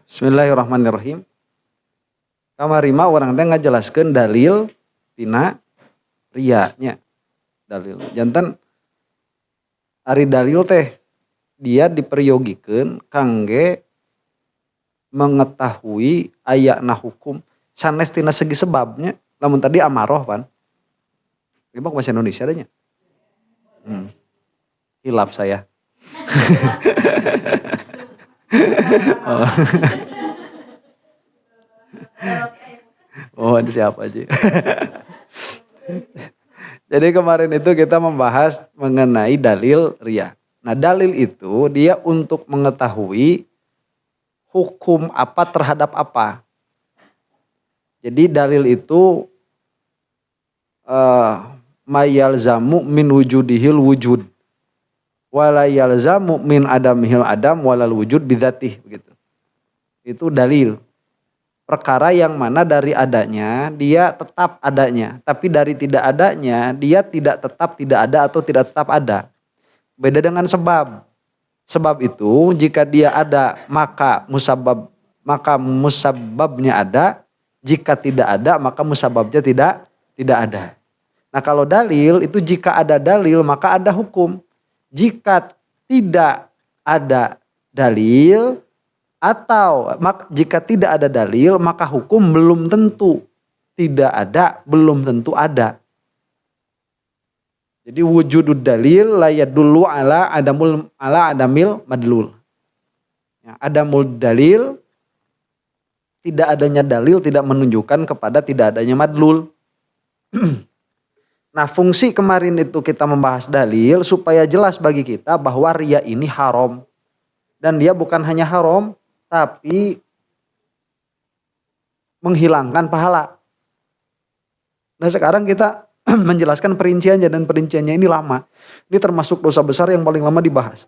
Bismillahirrahmanirrahim. Kamarima orang teh ngajelaskeun dalil tina ria nya. Dalil. Janten ari dalil teh dia diperyogikeun kangge mengetahui ayana hukum sanes tina segi sebabnya. Lamun tadi amaroh pan. Ieu bahasa Indonesia nya. Hilap saya. Oh, ada siapa aja. Jadi kemarin itu kita membahas mengenai dalil ria. Nah, dalil itu dia untuk mengetahui hukum apa terhadap apa. Jadi dalil itu mayalzamu min wujudihil wujud wala yalzamu min adamihil adam walal wujud bidzatih begitu. Itu dalil. Perkara yang mana dari adanya dia tetap adanya, tapi dari tidak adanya dia tidak tetap tidak ada atau tidak tetap ada. Beda dengan sebab. Sebab itu jika dia ada maka musababnya ada, jika tidak ada maka musababnya tidak ada. Nah, kalau dalil itu jika ada dalil maka ada hukum. Jika tidak ada dalil atau jika tidak ada dalil maka hukum belum tentu tidak ada, belum tentu ada. Jadi wujudud dalil la yadullu ala adamil madlul. Ya, adamul dalil, tidak adanya dalil tidak menunjukkan kepada tidak adanya madlul. Nah, fungsi kemarin itu kita membahas dalil supaya jelas bagi kita bahwa riya ini haram. Dan dia bukan hanya haram, tapi menghilangkan pahala. Nah, sekarang kita menjelaskan perinciannya, dan perinciannya ini lama. Ini termasuk dosa besar yang paling lama dibahas.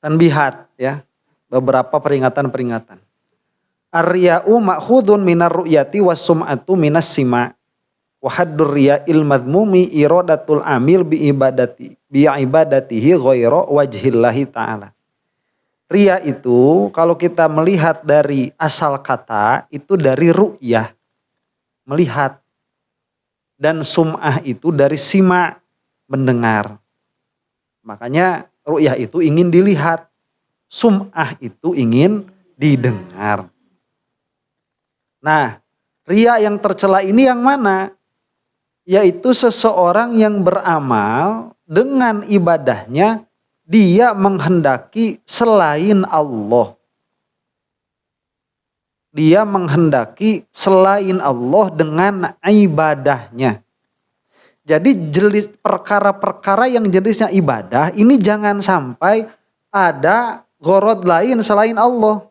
Tanbihat, ya, beberapa peringatan-peringatan. Ar-riya'u ma'khudun minar ru'yati was sum'atu minas sima' wa haddur riya'il madmumi iradatul amil bi ibadatihi ghaira wajhillahi ta'ala. Riya itu kalau kita melihat dari asal kata itu dari ru'yah, melihat, dan sum'ah itu dari sima', mendengar. Makanya ru'yah itu ingin dilihat, sum'ah itu ingin didengar. Nah, riya yang tercela ini yang mana? Yaitu seseorang yang beramal dengan ibadahnya dia menghendaki selain Allah. Dia menghendaki selain Allah dengan ibadahnya. Jadi jenis perkara-perkara yang jenisnya ibadah ini jangan sampai ada gharad lain selain Allah.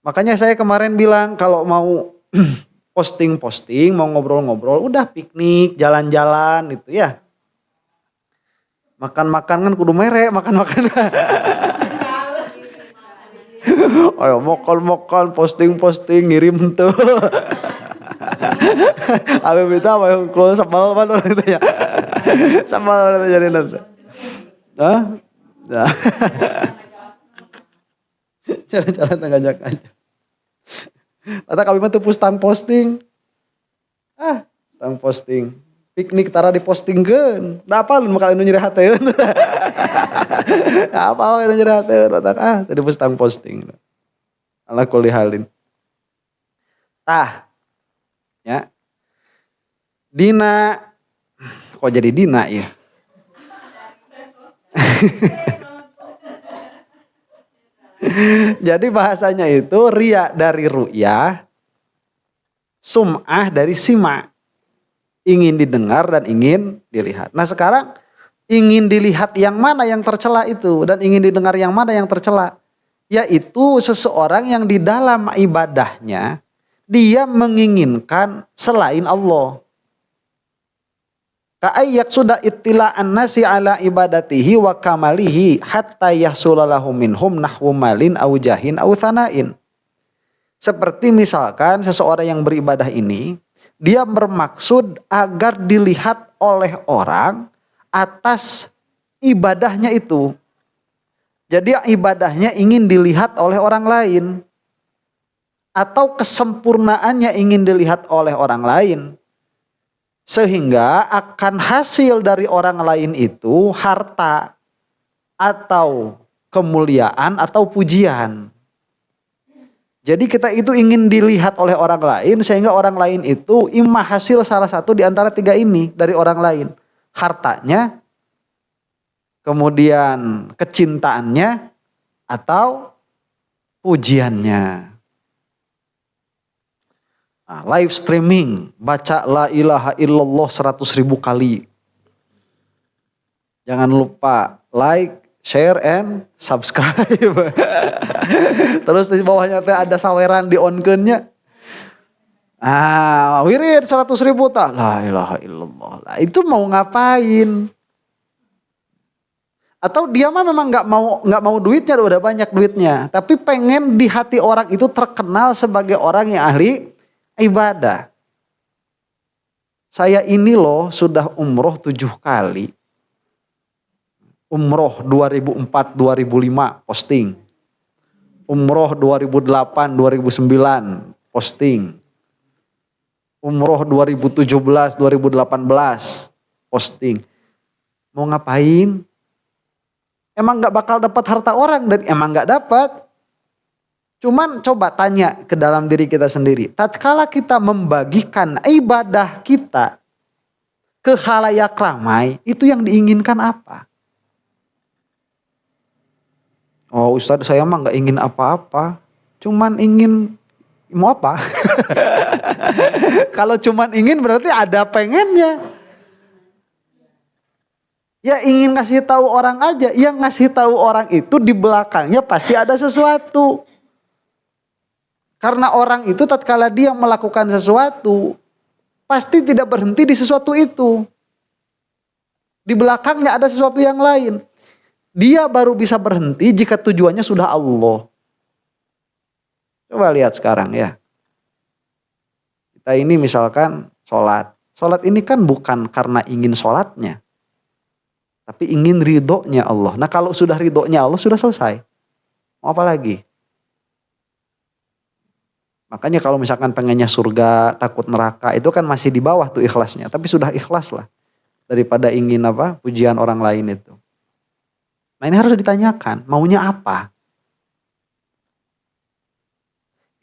Makanya saya kemarin bilang kalau mau posting-posting, mau ngobrol-ngobrol, udah piknik, jalan-jalan gitu ya. Makan-makan kan kudu mere, makan-makan. Ayo mokol-mokol, posting-posting, ngirim tuh. Abi minta apa yang kul sambal mana orang itu ya. Sambal orang itu jadi nanti. Hah? Nah. Jalan-jalan ngajak aja. Kata kami mah tuh pustang posting. Pustang posting. Piknik tara dipostingkeun. Da apal makal nu nyeri hateun. Da apal nu nyeri hateun otak tadi pustang posting. Ala kulli halin. Ya. Dina kok jadi Dina ya? Jadi bahasanya itu riya dari ru'yah, sum'ah dari sima'. Ingin didengar dan ingin dilihat. Nah, sekarang ingin dilihat yang mana yang tercela itu dan ingin didengar yang mana yang tercela. Yaitu seseorang yang di dalam ibadahnya dia menginginkan selain Allah. Ka'ayyak sudah ittila'an nasi ala ibadatihi wa kamalihi hatta yahsulalahu minhum nahwu malin au jahin au thanain. Seperti misalkan seseorang yang beribadah ini, dia bermaksud agar dilihat oleh orang atas ibadahnya itu. Jadi ibadahnya ingin dilihat oleh orang lain. Atau kesempurnaannya ingin dilihat oleh orang lain. Sehingga akan hasil dari orang lain itu harta atau kemuliaan atau pujian. Jadi kita itu ingin dilihat oleh orang lain sehingga orang lain itu imah hasil salah satu di antara tiga ini dari orang lain. Hartanya, kemudian kecintaannya, atau pujiannya. Nah, live streaming, baca la ilaha illallah 100.000 kali. Jangan lupa like, share, and subscribe. Terus di bawahnya ada saweran di on-nya. Wirid 100.000 tak. La ilaha illallah. Lah, itu mau ngapain? Atau dia mah memang nggak mau duitnya, udah banyak duitnya, tapi pengen di hati orang itu terkenal sebagai orang yang ahli ibadah. Saya ini loh sudah umroh 7 kali. Umroh 2004-2005 posting. Umroh 2008-2009 posting. Umroh 2017-2018 posting. Mau ngapain? Emang gak bakal dapat harta orang, dan emang gak dapat. Cuman coba tanya ke dalam diri kita sendiri. Tatkala kita membagikan ibadah kita ke khalayak ramai, itu yang diinginkan apa? Oh Ustadz, saya mah gak ingin apa-apa. Cuman ingin, mau apa? Kalau cuman ingin berarti ada pengennya. Ya ingin ngasih tahu orang aja. Yang ngasih tahu orang itu di belakangnya pasti ada sesuatu. Karena orang itu tatkala dia melakukan sesuatu, pasti tidak berhenti di sesuatu itu. Di belakangnya ada sesuatu yang lain. Dia baru bisa berhenti jika tujuannya sudah Allah. Coba lihat sekarang ya. Kita ini misalkan sholat. Sholat ini kan bukan karena ingin sholatnya, tapi ingin ridhonya Allah. Nah kalau sudah ridhonya Allah sudah selesai. Mau apa lagi? Makanya kalau misalkan pengennya surga, takut neraka, itu kan masih di bawah tuh ikhlasnya. Tapi sudah ikhlas lah. Daripada ingin pujian orang lain itu. Nah ini harus ditanyakan, maunya apa?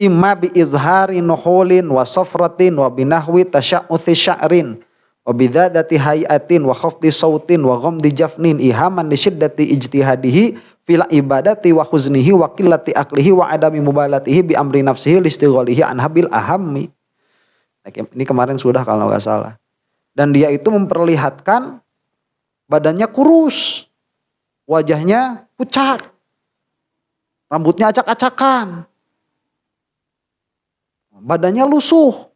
Imma bi izhari nuhulin wa safratin wa binahwi tasya'uthi sya'rin wa bidadati hayatin wa khafdi sautin wa ghamdi jafnin ihaman li syiddati ijtihadihi fil ibadati wa huznihi wa qillati aklihi wa adami mubalatihi bi amri nafsihi listighalihi an habil ahammi. Ini kemarin sudah kalau nggak salah. Dan dia itu memperlihatkan badannya kurus, wajahnya pucat, rambutnya acak-acakan, badannya lusuh,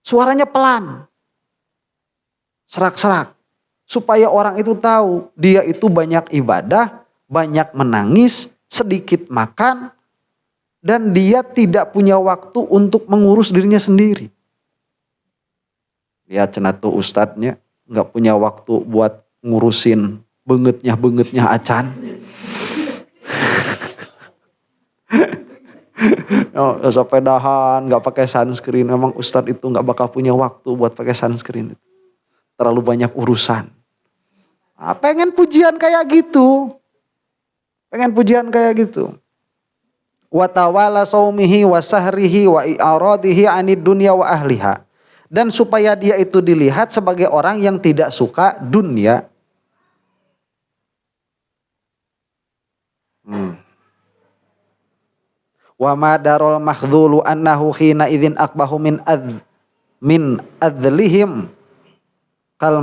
suaranya pelan, serak-serak, supaya orang itu tahu dia itu banyak ibadah, banyak menangis, sedikit makan, dan dia tidak punya waktu untuk mengurus dirinya sendiri. Lihat cenah tuh ustadznya nggak punya waktu buat ngurusin bengetnya acan. Oh, sepedahan nggak pakai sunscreen. Memang ustadz itu nggak bakal punya waktu buat pakai sunscreen. Terlalu banyak urusan. Nah, pengen pujian kayak gitu. Wa tawala saumihi wa sahrihi wa i'aradihi 'anid dunya wa ahliha. Dan supaya dia itu dilihat sebagai orang yang tidak suka dunia. Wa madarul makhdhulu annahu khina idzin akbahu min adlihim kal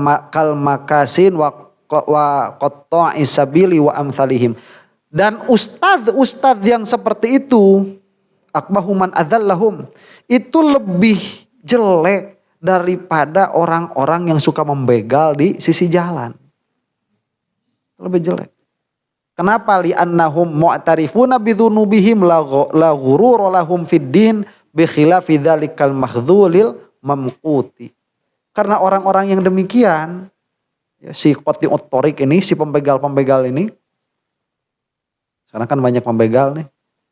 makasin wa qatta'is sabili wa amsalihim. Dan ustadz yang seperti itu, akbahuman adzallahum, itu lebih jelek daripada orang-orang yang suka membegal di sisi jalan. Lebih jelek. Kenapa? Li'annahum mu'tarifuna bidhunubihim la ghurura lahum fid din bi khilafi dzalikal mahdzulil mamquti. Karena orang-orang yang demikian Ya, si qati'ut thoriq ini, si pembegal-pembegal ini. Sekarang kan banyak pembegal nih.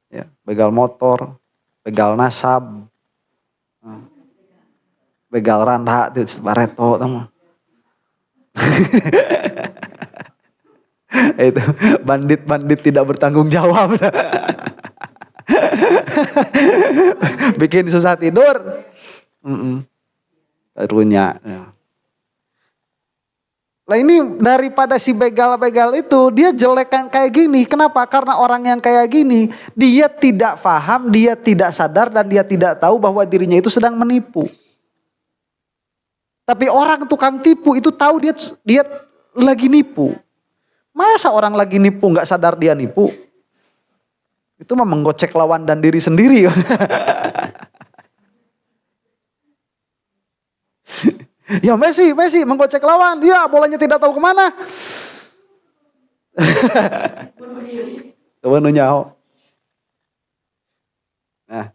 Ya, begal motor, begal nasab, begal randa, itu bareto teman. Itu bandit-bandit tidak bertanggung jawab. Bikin susah tidur. Karunya. Ya. Lah ini daripada si begal-begal itu, dia jelek yang kayak gini. Kenapa? Karena orang yang kayak gini, dia tidak paham, dia tidak sadar, dan dia tidak tahu bahwa dirinya itu sedang menipu. Tapi orang tukang tipu itu tahu dia lagi nipu. Masa orang lagi nipu gak sadar dia nipu? Itu mah menggocek lawan dan diri sendiri. Ya Messi menggocek lawan, dia bolanya tidak tahu kemana. Tuh nyaho. Nah.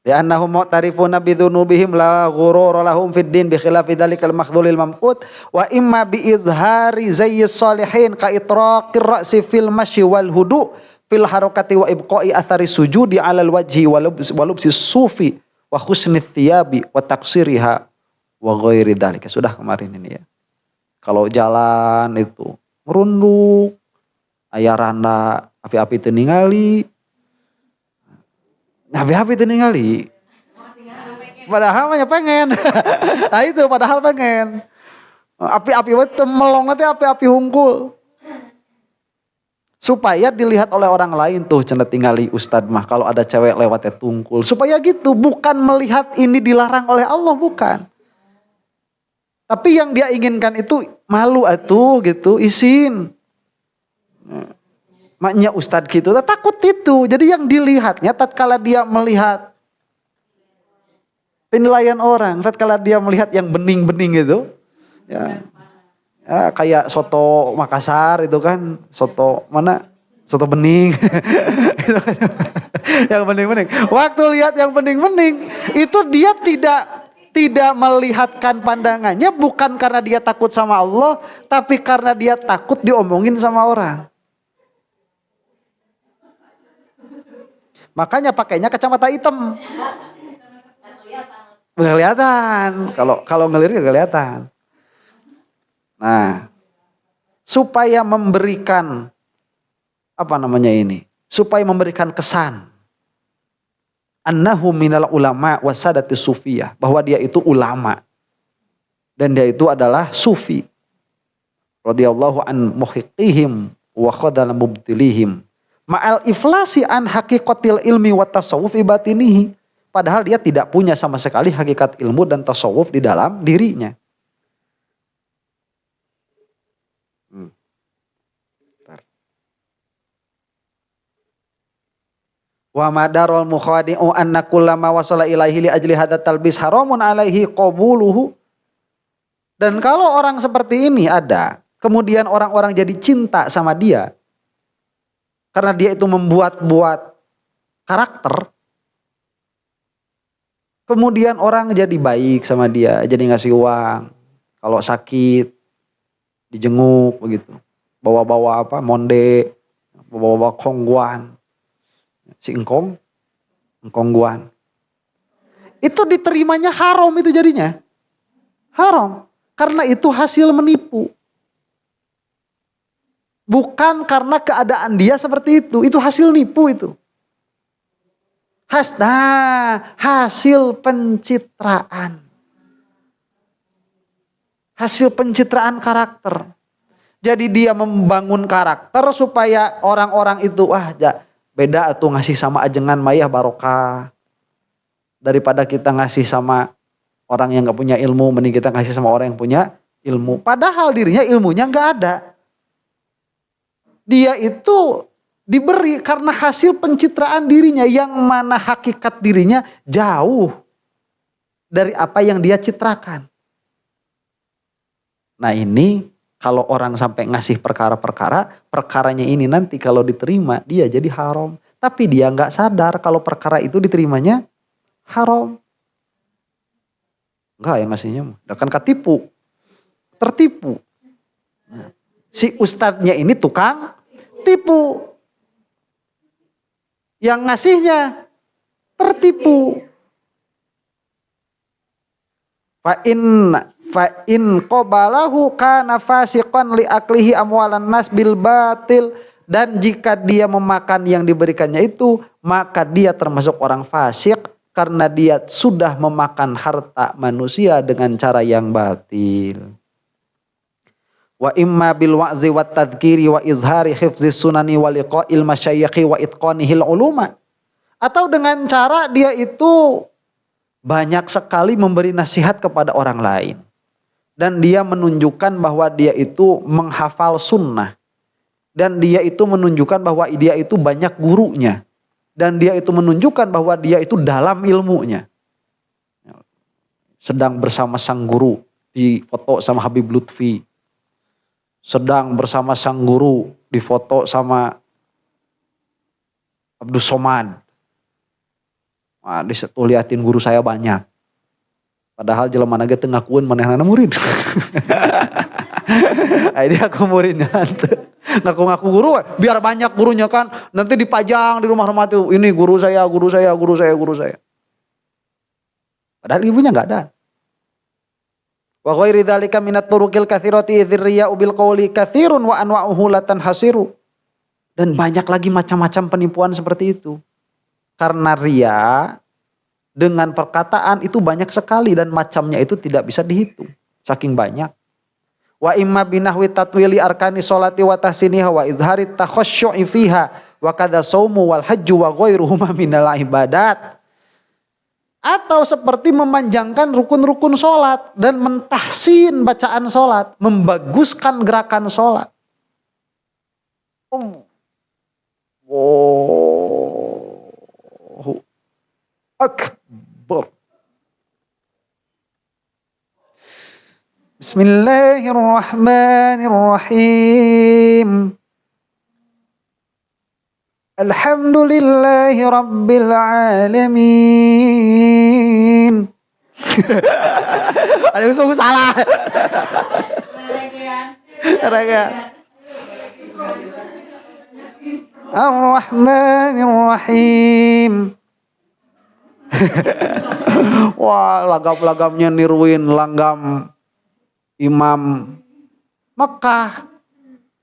Li'annahum mu'tarifuna bidzunubihim la ghurura lahum fid din bi khilafi dzalikal makhdhulil mamqut wa imma bi izhari zayyis salihin ka itraqir ra'si fil masyi wal hudu fil harakati wa ibqa'i athari sujudi 'alal wajhi wa lubsi sufi wa husnit thiyabi wa taksiriha wa ghairi dzalika. Sudah kemarin ini ya. Kalau jalan itu merunduk, aya randa api-api teu ningali. Api-api teu ningali. Padahal mah pengen. Nah itu padahal pengen. Api-api teu melong nanti api-api hungkul. Supaya dilihat oleh orang lain tuh cenah tingali ustad mah kalau ada cewek lewatnya tungkul. Supaya gitu, bukan melihat ini dilarang oleh Allah, bukan. Tapi yang dia inginkan itu malu atuh gitu, izin. Maknya ustad gitu, takut itu. Jadi yang dilihatnya tatkala dia melihat penilaian orang, tatkala dia melihat yang bening-bening gitu. Ya. Ya, kayak soto Makassar itu kan, soto mana? Soto bening. Yang bening-bening. Waktu lihat yang bening-bening, itu dia tidak melihatkan pandangannya bukan karena dia takut sama Allah, tapi karena dia takut diomongin sama orang. Makanya pakainya kacamata hitam. Nggak kelihatan. Kalau ngelirik nggak kelihatan. Nah, supaya memberikan supaya memberikan kesan annahu minal ulama wasadati sufiyah, bahwa dia itu ulama dan dia itu adalah sufi radhiyallahu an muhiqihim wa khadal mubtilihim ma'al iflasi an haqiqatil ilmi wa tasawuf batinihi, padahal dia tidak punya sama sekali hakikat ilmu dan tasawuf di dalam dirinya. Wa madarul mukhadi'u anna kullama wasala ilaihi li ajli hadat talbis haramun alaihi qabuluhu. Dan kalau orang seperti ini ada, kemudian orang-orang jadi cinta sama dia karena dia itu membuat karakter, kemudian orang jadi baik sama dia, jadi ngasih uang, kalau sakit dijenguk begitu, bawa-bawa monde, bawa-bawa kongguan, si engkong guan. Itu diterimanya haram, itu jadinya haram. Karena itu hasil menipu. Bukan karena keadaan dia seperti itu hasil nipu itu. Hasil pencitraan. Hasil pencitraan karakter. Jadi dia membangun karakter supaya orang-orang itu beda tuh ngasih sama ajengan mayah barokah. Daripada kita ngasih sama orang yang gak punya ilmu, mending kita ngasih sama orang yang punya ilmu. Padahal dirinya ilmunya gak ada. Dia itu diberi karena hasil pencitraan dirinya, yang mana hakikat dirinya jauh dari apa yang dia citrakan. Nah ini kalau orang sampai ngasih perkaranya ini nanti kalau diterima dia jadi haram. Tapi dia gak sadar kalau perkara itu diterimanya haram. Enggak yang ngasihnya mah. Udah kan ketipu. Tertipu. Nah, si ustadznya ini tukang tipu. Yang ngasihnya tertipu. Fa in qabalahu kana fasiqan li aklihi amwalan nas bil batil, dan jika dia memakan yang diberikannya itu maka dia termasuk orang fasik karena dia sudah memakan harta manusia dengan cara yang batil. Wa imma bil wa'zi wat tadhkiri wa izhari hifzis sunani wa liqa'il masyayikhi wa itqanihil uluma, atau dengan cara dia itu banyak sekali memberi nasihat kepada orang lain. Dan dia menunjukkan bahwa dia itu menghafal sunnah. Dan dia itu menunjukkan bahwa dia itu banyak gurunya. Dan dia itu menunjukkan bahwa dia itu dalam ilmunya. Sedang bersama sang guru, difoto sama Habib Lutfi. Sedang bersama sang guru, difoto sama Abdus Somad. Wah, tuh liatin guru saya banyak. Padahal jelema nage teu ngakueun manehna murid. Ini aku muridnya. Ngaku-ngaku guru, biar banyak gurunya kan. Nanti dipajang di rumah-rumah tuh. Ini guru saya, guru saya, guru saya, guru saya. Padahal ibunya enggak ada. Wa ghairi dzalika minat turuqil katsirati dzirriya bil qawli katsirun wa anwa'uhu latan hasiru. Dan banyak lagi macam-macam penipuan seperti itu. Karena ria dengan perkataan itu banyak sekali dan macamnya itu tidak bisa dihitung. Saking banyak. Wa imma binahwi tatwili arkani sholati wa tahsiniha wa izhari takhasyu'i fiha wa kadza shaumu wal hajju wa ghairuhuma minal ibadat. Atau seperti memanjangkan rukun-rukun sholat dan mentahsin bacaan sholat, membaguskan gerakan sholat. Allahu Akbar. Bismillahirrahmanirrahim. Alhamdulillahi Rabbil Alamin. Ada yang salah. Ar-Rahmanir-Rahim. Wah, lagam-lagamnya niruin langgam Imam Mekah,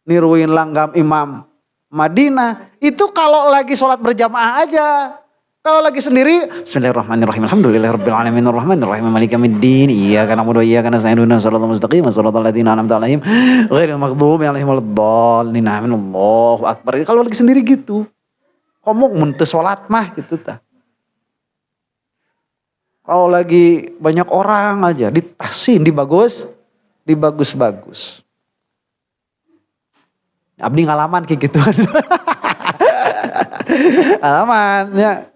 niruin langgam Imam Madinah. Itu kalau lagi sholat berjamaah aja. Kalau lagi sendiri, Bismillahirrahmanirrahim. Alhamdulillahirabbil alamin arrahmanir rahim maliki yaumiddin. Iyyaka na'budu wa iyyaka nasta'in ihdinas siratal mustaqim siratal ladzina an'amta 'alaihim ghairil maghdubi 'alaihim waladdallin. Allahu akbar. Kalau lagi sendiri gitu. Ngomong mun teu salat mah gitu tah. Kalau lagi banyak orang aja ditahsin, dibagus-bagus. Abdi ngalaman kayak gitu. Ngalamannya.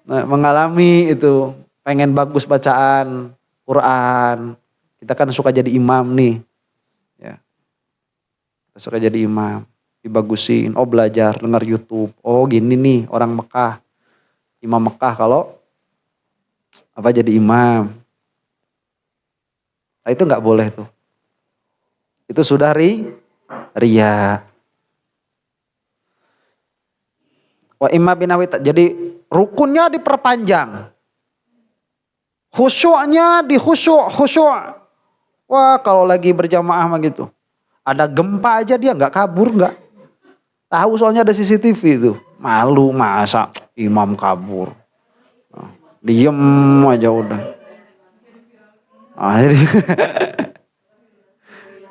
Nah, mengalami itu, pengen bagus bacaan Quran. Kita kan suka jadi imam nih. Ya. Kita suka jadi imam, dibagusin, oh belajar, dengar YouTube. Oh gini nih orang Mekah. Imam Mekah kalau apa jadi imam. Nah, itu enggak boleh tuh. Itu sudah ria. Wa imma binawi, jadi rukunnya diperpanjang. Khusyuknya khusyuk. Wah, kalau lagi berjamaah mah gitu. Ada gempa aja dia enggak kabur, enggak. Tahu soalnya ada CCTV itu. Malu masa imam kabur. Diem aja udah. Jadi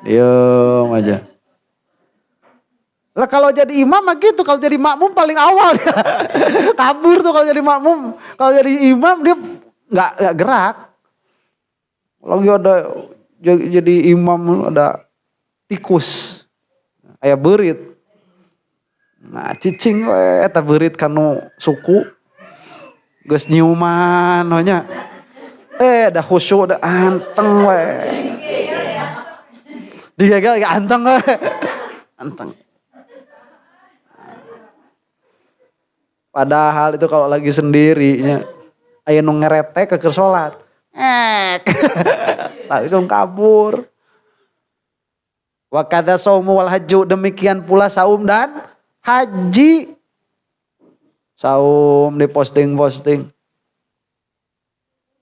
diem aja. Lah kalau jadi imam mah gitu, kalau jadi makmum paling awal dia. Kabur tuh kalau jadi makmum. Kalau jadi imam dia enggak gerak. Kalau ada jadi imam ada tikus. Aya beurit. Nah, cicing we eta beurit kanu suku. Geus nyuman we nya. Da khusyuk da anteng we. Digagal anteng we. Anteng. Padahal itu kalau lagi sendirinya aya nu ngeretek ke salat. Langsung kabur. Wa kadza saumu wal hajju, demikian pula saum dan haji. Saum diposting-posting.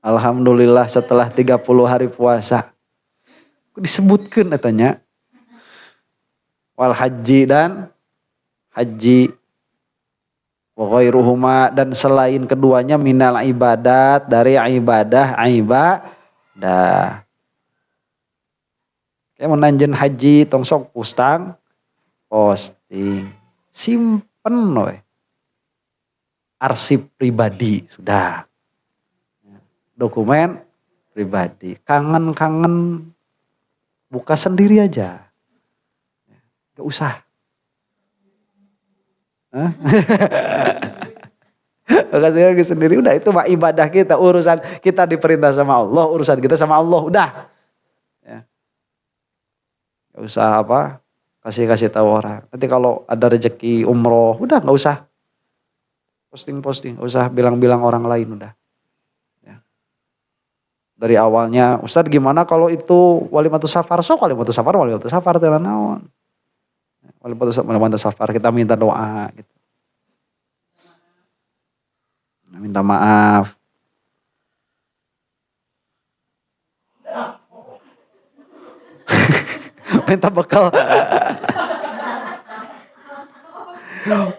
Alhamdulillah setelah 30 hari puasa. Disebutkan katanya. Wal haji dan haji. Wa ghairuhuma, dan selain keduanya minal ibadat, dari ibadah. Kayak menanjen haji tong sok posting. Simpen we. Arsip pribadi sudah. Dokumen pribadi. Kangen buka sendiri aja. Gak usah. Buka sendiri udah, itu mah ibadah kita, urusan kita diperintah sama Allah, urusan kita sama Allah udah. Ya. Gak usah kasih tahu orang. Nanti kalau ada rezeki umroh, udah gak usah posting, gak usah bilang-bilang orang lain udah. Ya. Dari awalnya, Ustadz gimana kalau itu walimatus safar? Walimatus safar tenan naon. Walimatus safar kita minta doa gitu. Minta maaf. Minta bekal.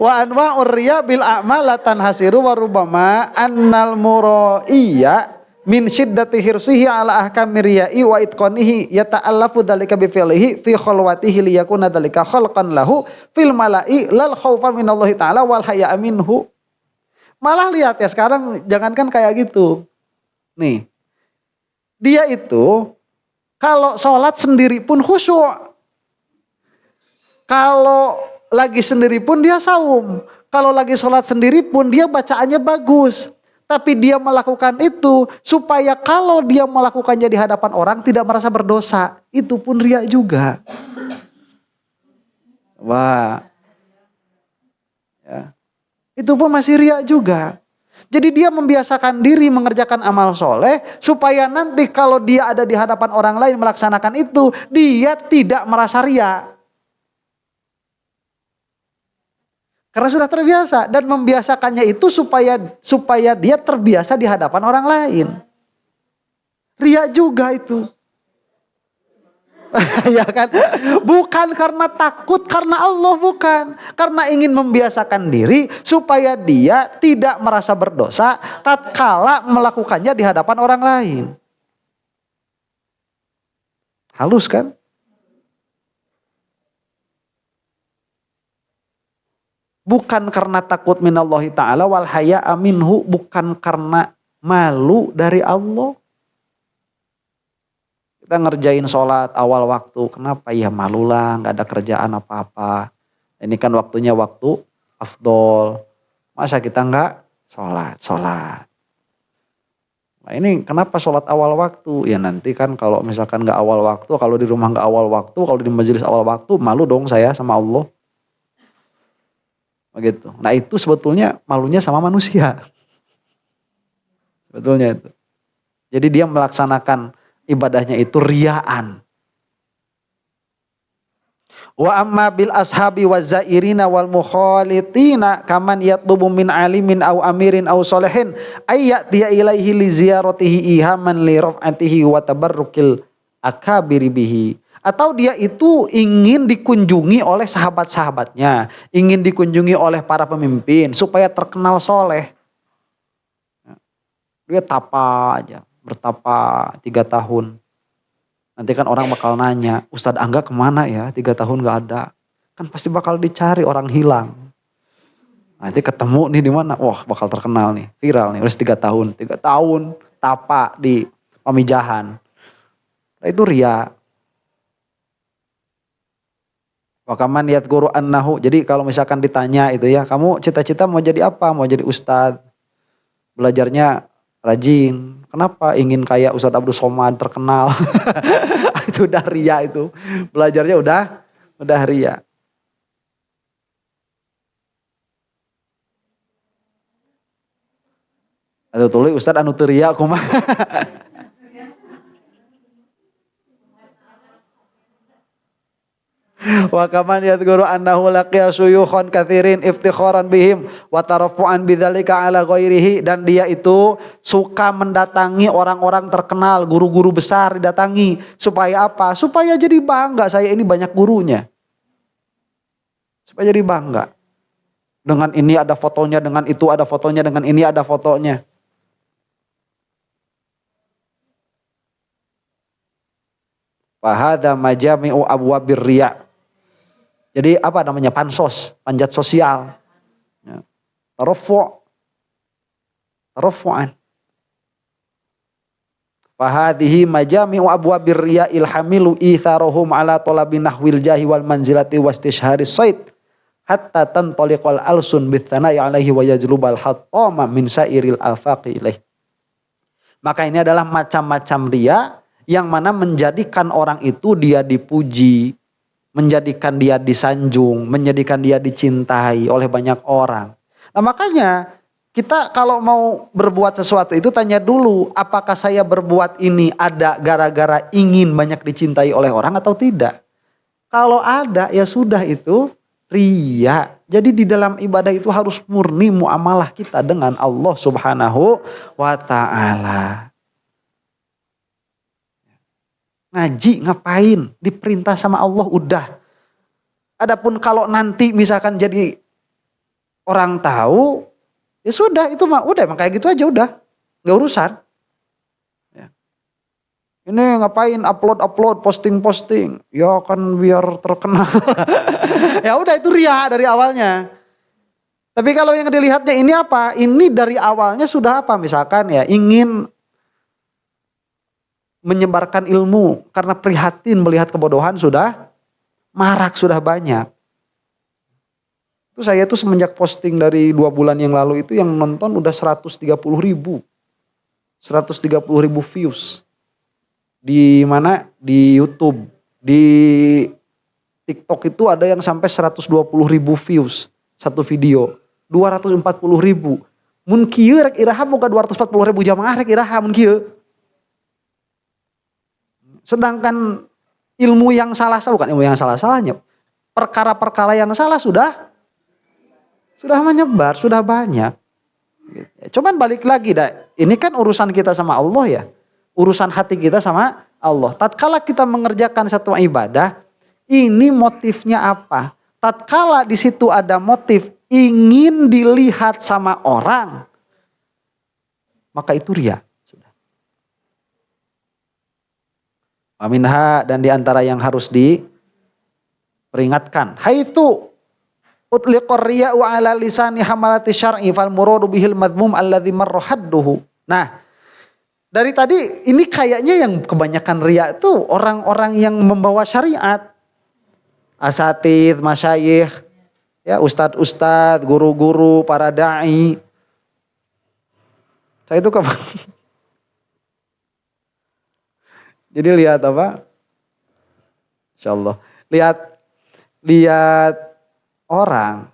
Wa anwa'ur riya bil a'mal la tanhasiru wa rubbama annal muraiya min syiddati hirsihi ala ahkamir riya'i wa itqanihi yata'allafu dzalika bi fi'lihi fi khalwatihi liyakuna dzalika khalqan lahu fil mala'i lal khaufa minallahi ta'ala wal haya'a minhu. Malah lihat ya sekarang, jangankan kayak gitu. Nih, dia itu kalau sholat sendiri pun khusyuk. Kalau lagi sendiri pun dia saum. Kalau lagi sholat sendiri pun dia bacaannya bagus. Tapi dia melakukan itu supaya kalau dia melakukannya di hadapan orang tidak merasa berdosa. Itu pun riya juga. Wah. Ya. Itu pun masih riya juga. Jadi dia membiasakan diri mengerjakan amal soleh supaya nanti kalau dia ada di hadapan orang lain melaksanakan itu, dia tidak merasa riya. Karena sudah terbiasa, dan membiasakannya itu supaya dia terbiasa di hadapan orang lain. Riya juga itu. Ya kan? Bukan karena takut, karena Allah, bukan. Karena ingin membiasakan diri supaya dia tidak merasa berdosa tatkala melakukannya di hadapan orang lain. Halus kan? Bukan karena takut minallahi ta'ala wal haya'a minhu, bukan karena malu dari Allah. Kita ngerjain sholat awal waktu, kenapa ya malulah, gak ada kerjaan apa-apa. Ini kan waktunya waktu afdol, masa kita gak sholat. Nah ini kenapa sholat awal waktu? Ya nanti kan kalau misalkan gak awal waktu, kalau di rumah gak awal waktu, kalau di majelis awal waktu, malu dong saya sama Allah. Begitu. Nah itu sebetulnya malunya sama manusia. Sebetulnya itu. Jadi dia melaksanakan ibadahnya itu riyaan. Wa amma bil ashabi wa zairina wal mukhalitina kaman yatlubu min alimin aw amirin aw solehin ayyatiya ilaihi li ziyaratihi ihaman li raf'atihi wa tabarrukil akabiri bihi. Atau dia itu ingin dikunjungi oleh sahabat-sahabatnya, ingin dikunjungi oleh para pemimpin supaya terkenal soleh. Dia tapa aja. Bertapa 3 tahun. Nanti kan orang bakal nanya, Ustadz Angga kemana ya 3 tahun gak ada. Kan pasti bakal dicari, orang hilang. Nanti ketemu nih di mana, wah bakal terkenal nih, viral nih, udah 3 tahun. 3 tahun tapa di pamijahan. Nah, itu riya. Wakaman yat guru annahu. Jadi kalau misalkan ditanya itu ya, kamu cita-cita mau jadi apa? Mau jadi ustadz. Belajarnya rajin. Kenapa? Ingin kayak Ustadz Abdul Somad terkenal. Itu udah riya itu. Belajarnya udah riya. Atau tulis Ustadz anu teu riya kumaha. Wa kaman yadhkuru annahu laqiya suyukhan katsirin iftikharan bihim wa tarafu'an bidzalika ala ghairihi, dan dia itu suka mendatangi orang-orang terkenal, guru-guru besar didatangi. Supaya apa? Supaya jadi bangga, saya ini banyak gurunya. Supaya jadi bangga. Dengan ini ada fotonya, dengan itu ada fotonya, dengan ini ada fotonya. Fahadha majami'u abwabir riya. Jadi apa namanya? Pansos, panjat sosial. Ya. Tarafu'an. Fahadhihi majami'u abwabir riya ilhamilu itharohum ala talabi nahwil jahi wal manzilati wastishhari said. Hatta tantaliqal alsun bithana'i alaihi wa yajlubal hattama min sairil afaqi ilaih. Maka ini adalah macam-macam riya yang mana menjadikan orang itu dia dipuji, menjadikan dia disanjung, menjadikan dia dicintai oleh banyak orang. Nah makanya kita kalau mau berbuat sesuatu itu tanya dulu, apakah saya berbuat ini ada gara-gara ingin banyak dicintai oleh orang atau tidak. Kalau ada ya sudah, itu riya. Jadi di dalam ibadah itu harus murni muamalah kita dengan Allah Subhanahu wa ta'ala. Ngaji ngapain? Diperintah sama Allah udah. Adapun kalau nanti misalkan jadi orang tahu, ya sudah, itu mah udah, emang kayak gitu aja udah. Gak urusan. Ya. Ini ngapain upload, posting. Ya kan biar terkenal. Ya udah, itu riya dari awalnya. Tapi kalau yang dilihatnya ini apa? Ini dari awalnya sudah apa? Misalkan ya ingin menyebarkan ilmu karena prihatin melihat kebodohan sudah marak, sudah banyak. Itu saya tuh semenjak posting dari 2 bulan yang lalu itu yang nonton udah 130.000 views. Di mana? Di YouTube. Di TikTok itu ada yang sampai 120.000 views satu video. 240.000. Mun kieu rek iraha boga 240.000 jamaah rek iraha mun kieu. Sedangkan ilmu yang salah, bukan ilmu yang salah-salahnya, perkara-perkara yang salah sudah menyebar, sudah banyak. Cuman balik lagi dah, ini kan urusan kita sama Allah ya, urusan hati kita sama Allah. Tatkala kita mengerjakan satu ibadah, ini motifnya apa? Tatkala di situ ada motif ingin dilihat sama orang, maka itu riya. Aminha, dan diantara yang harus diperingatkan, haitsu utliqar riya'u ala lisani hamalati syar'i fal muradu bihil madmum alladzi marra hadduhu. Nah, dari tadi ini kayaknya yang kebanyakan riya itu orang-orang yang membawa syariat. Asatidz, masyayikh, ya, ustadz-ustadz, guru-guru, para dai. Saya itu jadi lihat apa? Insyaallah. Lihat orang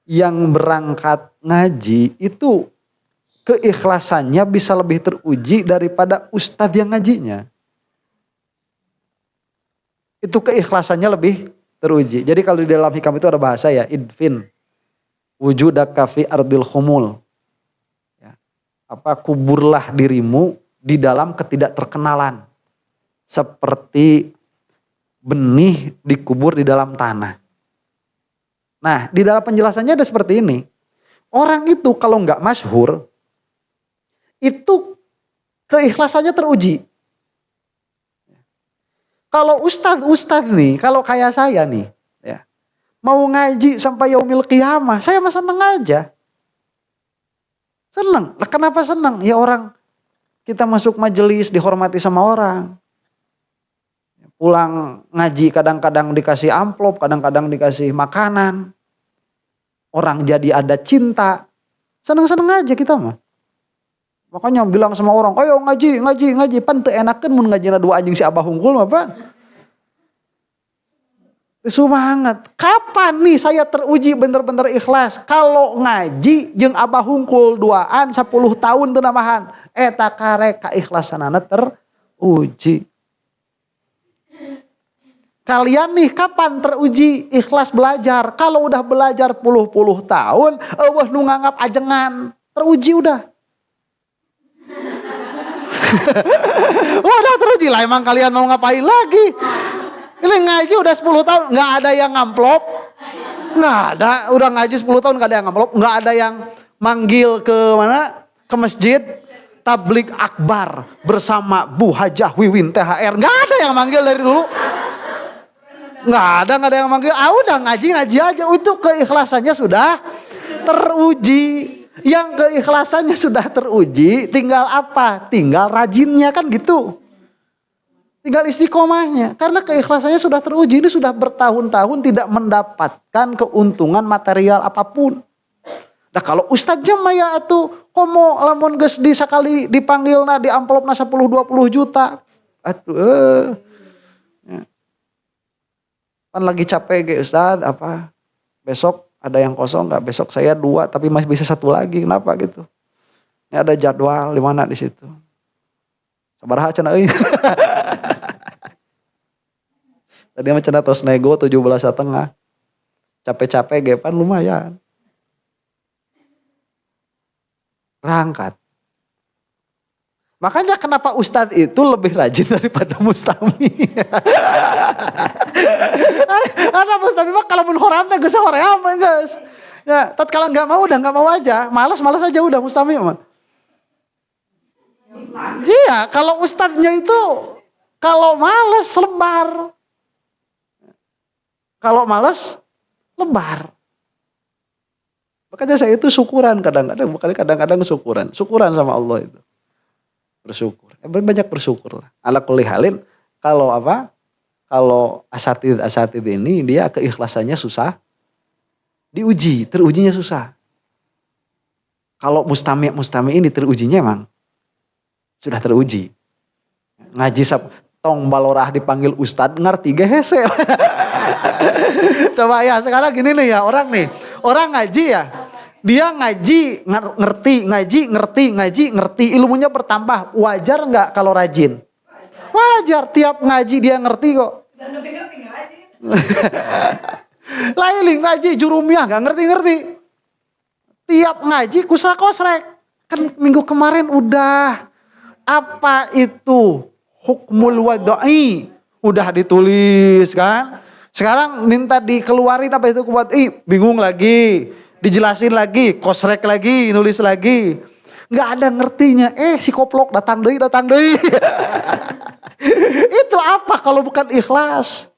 yang berangkat ngaji itu keikhlasannya bisa lebih teruji daripada ustadz yang ngajinya. Itu keikhlasannya lebih teruji. Jadi kalau di dalam hikam itu ada bahasa ya, idfin wujudaka fi ardil khumul. Ya. Kuburlah dirimu di dalam ketidakterkenalan. Seperti benih dikubur di dalam tanah. Nah, di dalam penjelasannya ada seperti ini. Orang itu kalau nggak masyhur, itu keikhlasannya teruji. Kalau ustadz nih, kalau kayak saya nih, ya, mau ngaji sampai yaumil qiyamah, saya mah seneng aja. Seneng. Lah kenapa seneng? Ya orang kita masuk majelis dihormati sama orang. Pulang ngaji kadang-kadang dikasih amplop, kadang-kadang dikasih makanan. Orang jadi ada cinta. Seneng-seneng aja kita mah. Makanya bilang sama orang, ayo ngaji. Pan teu enakeun mun ngajina 2 anjing si Abah Hungkul mah pan. Semangat. Kapan nih saya teruji bener-bener ikhlas? Kalau ngaji jeung Abah Hungkul 2an 10 tahun teu namahan. Eta karek keikhlasanana teruji. Kalian nih kapan teruji ikhlas belajar? Kalau udah belajar puluh-puluh tahun, eueuh nu nganggap ajengan, teruji udah. Udah teruji lah, emang kalian mau ngapain lagi? Ini ngaji udah 10 tahun, nggak ada yang ngamplop. Nggak ada, udah ngaji 10 tahun nggak ada yang ngamplop. Nggak ada yang manggil ke mana? Ke masjid. Tablik akbar bersama Bu Hajah Wiwin THR. Nggak ada yang manggil dari dulu. Nggak ada yang manggil. Udah ngaji aja. Itu keikhlasannya sudah teruji. Yang keikhlasannya sudah teruji, tinggal apa? Tinggal rajinnya kan gitu. Tinggal istiqomahnya. Karena keikhlasannya sudah teruji. Ini sudah bertahun-tahun tidak mendapatkan keuntungan material apapun. Nah kalau ustadznya maya atuh komo lamun geus di sakali dipanggilna di amplopna 10-20 juta. Atuh Kan lagi capek ge ustadz apa? Besok ada yang kosong enggak? Besok saya 2 tapi masih bisa 1 lagi. Kenapa gitu? Ini ada jadwal di mana di situ. Sabaraha cenah euy. Tadi mah cenah tos nego 17,5. Capek-capek ge pan lumayan. Berangkat. Makanya kenapa ustadz itu lebih rajin daripada mustami. Karena mustami mah kalau mun horam teh geus hoream geus. Ya, tatkala enggak mau udah enggak mau aja. Malas aja udah mustami mah. Iya, kalau ustadznya itu kalau malas lebar. Kalau malas lebar. Makanya saya itu syukuran kadang-kadang syukuran sama Allah itu. Bersyukur. Banyak bersyukur lah. Ala kulli halin kalau asatid ini dia keikhlasannya susah diuji, terujinya susah. Kalau mustami ini terujinya emang sudah teruji. Ngaji tong balorah dipanggil ustad ngerti ge hese. Coba ya sekarang gini nih ya orang ngaji ya. Dia ngaji ngerti, ilmunya bertambah. Wajar nggak kalau rajin? Wajar, tiap ngaji dia ngerti kok. Lain ngaji jurumiah nggak ngerti. Tiap ngaji kusra-kosrek. Kan minggu kemarin udah. Apa itu hukmul wadai? Udah ditulis kan? Sekarang minta dikeluarin apa itu kuat? Bingung lagi. Dijelasin lagi, kosrek lagi, nulis lagi. Nggak ada ngertinya. Si koplok datang deui. Itu apa kalau bukan ikhlas?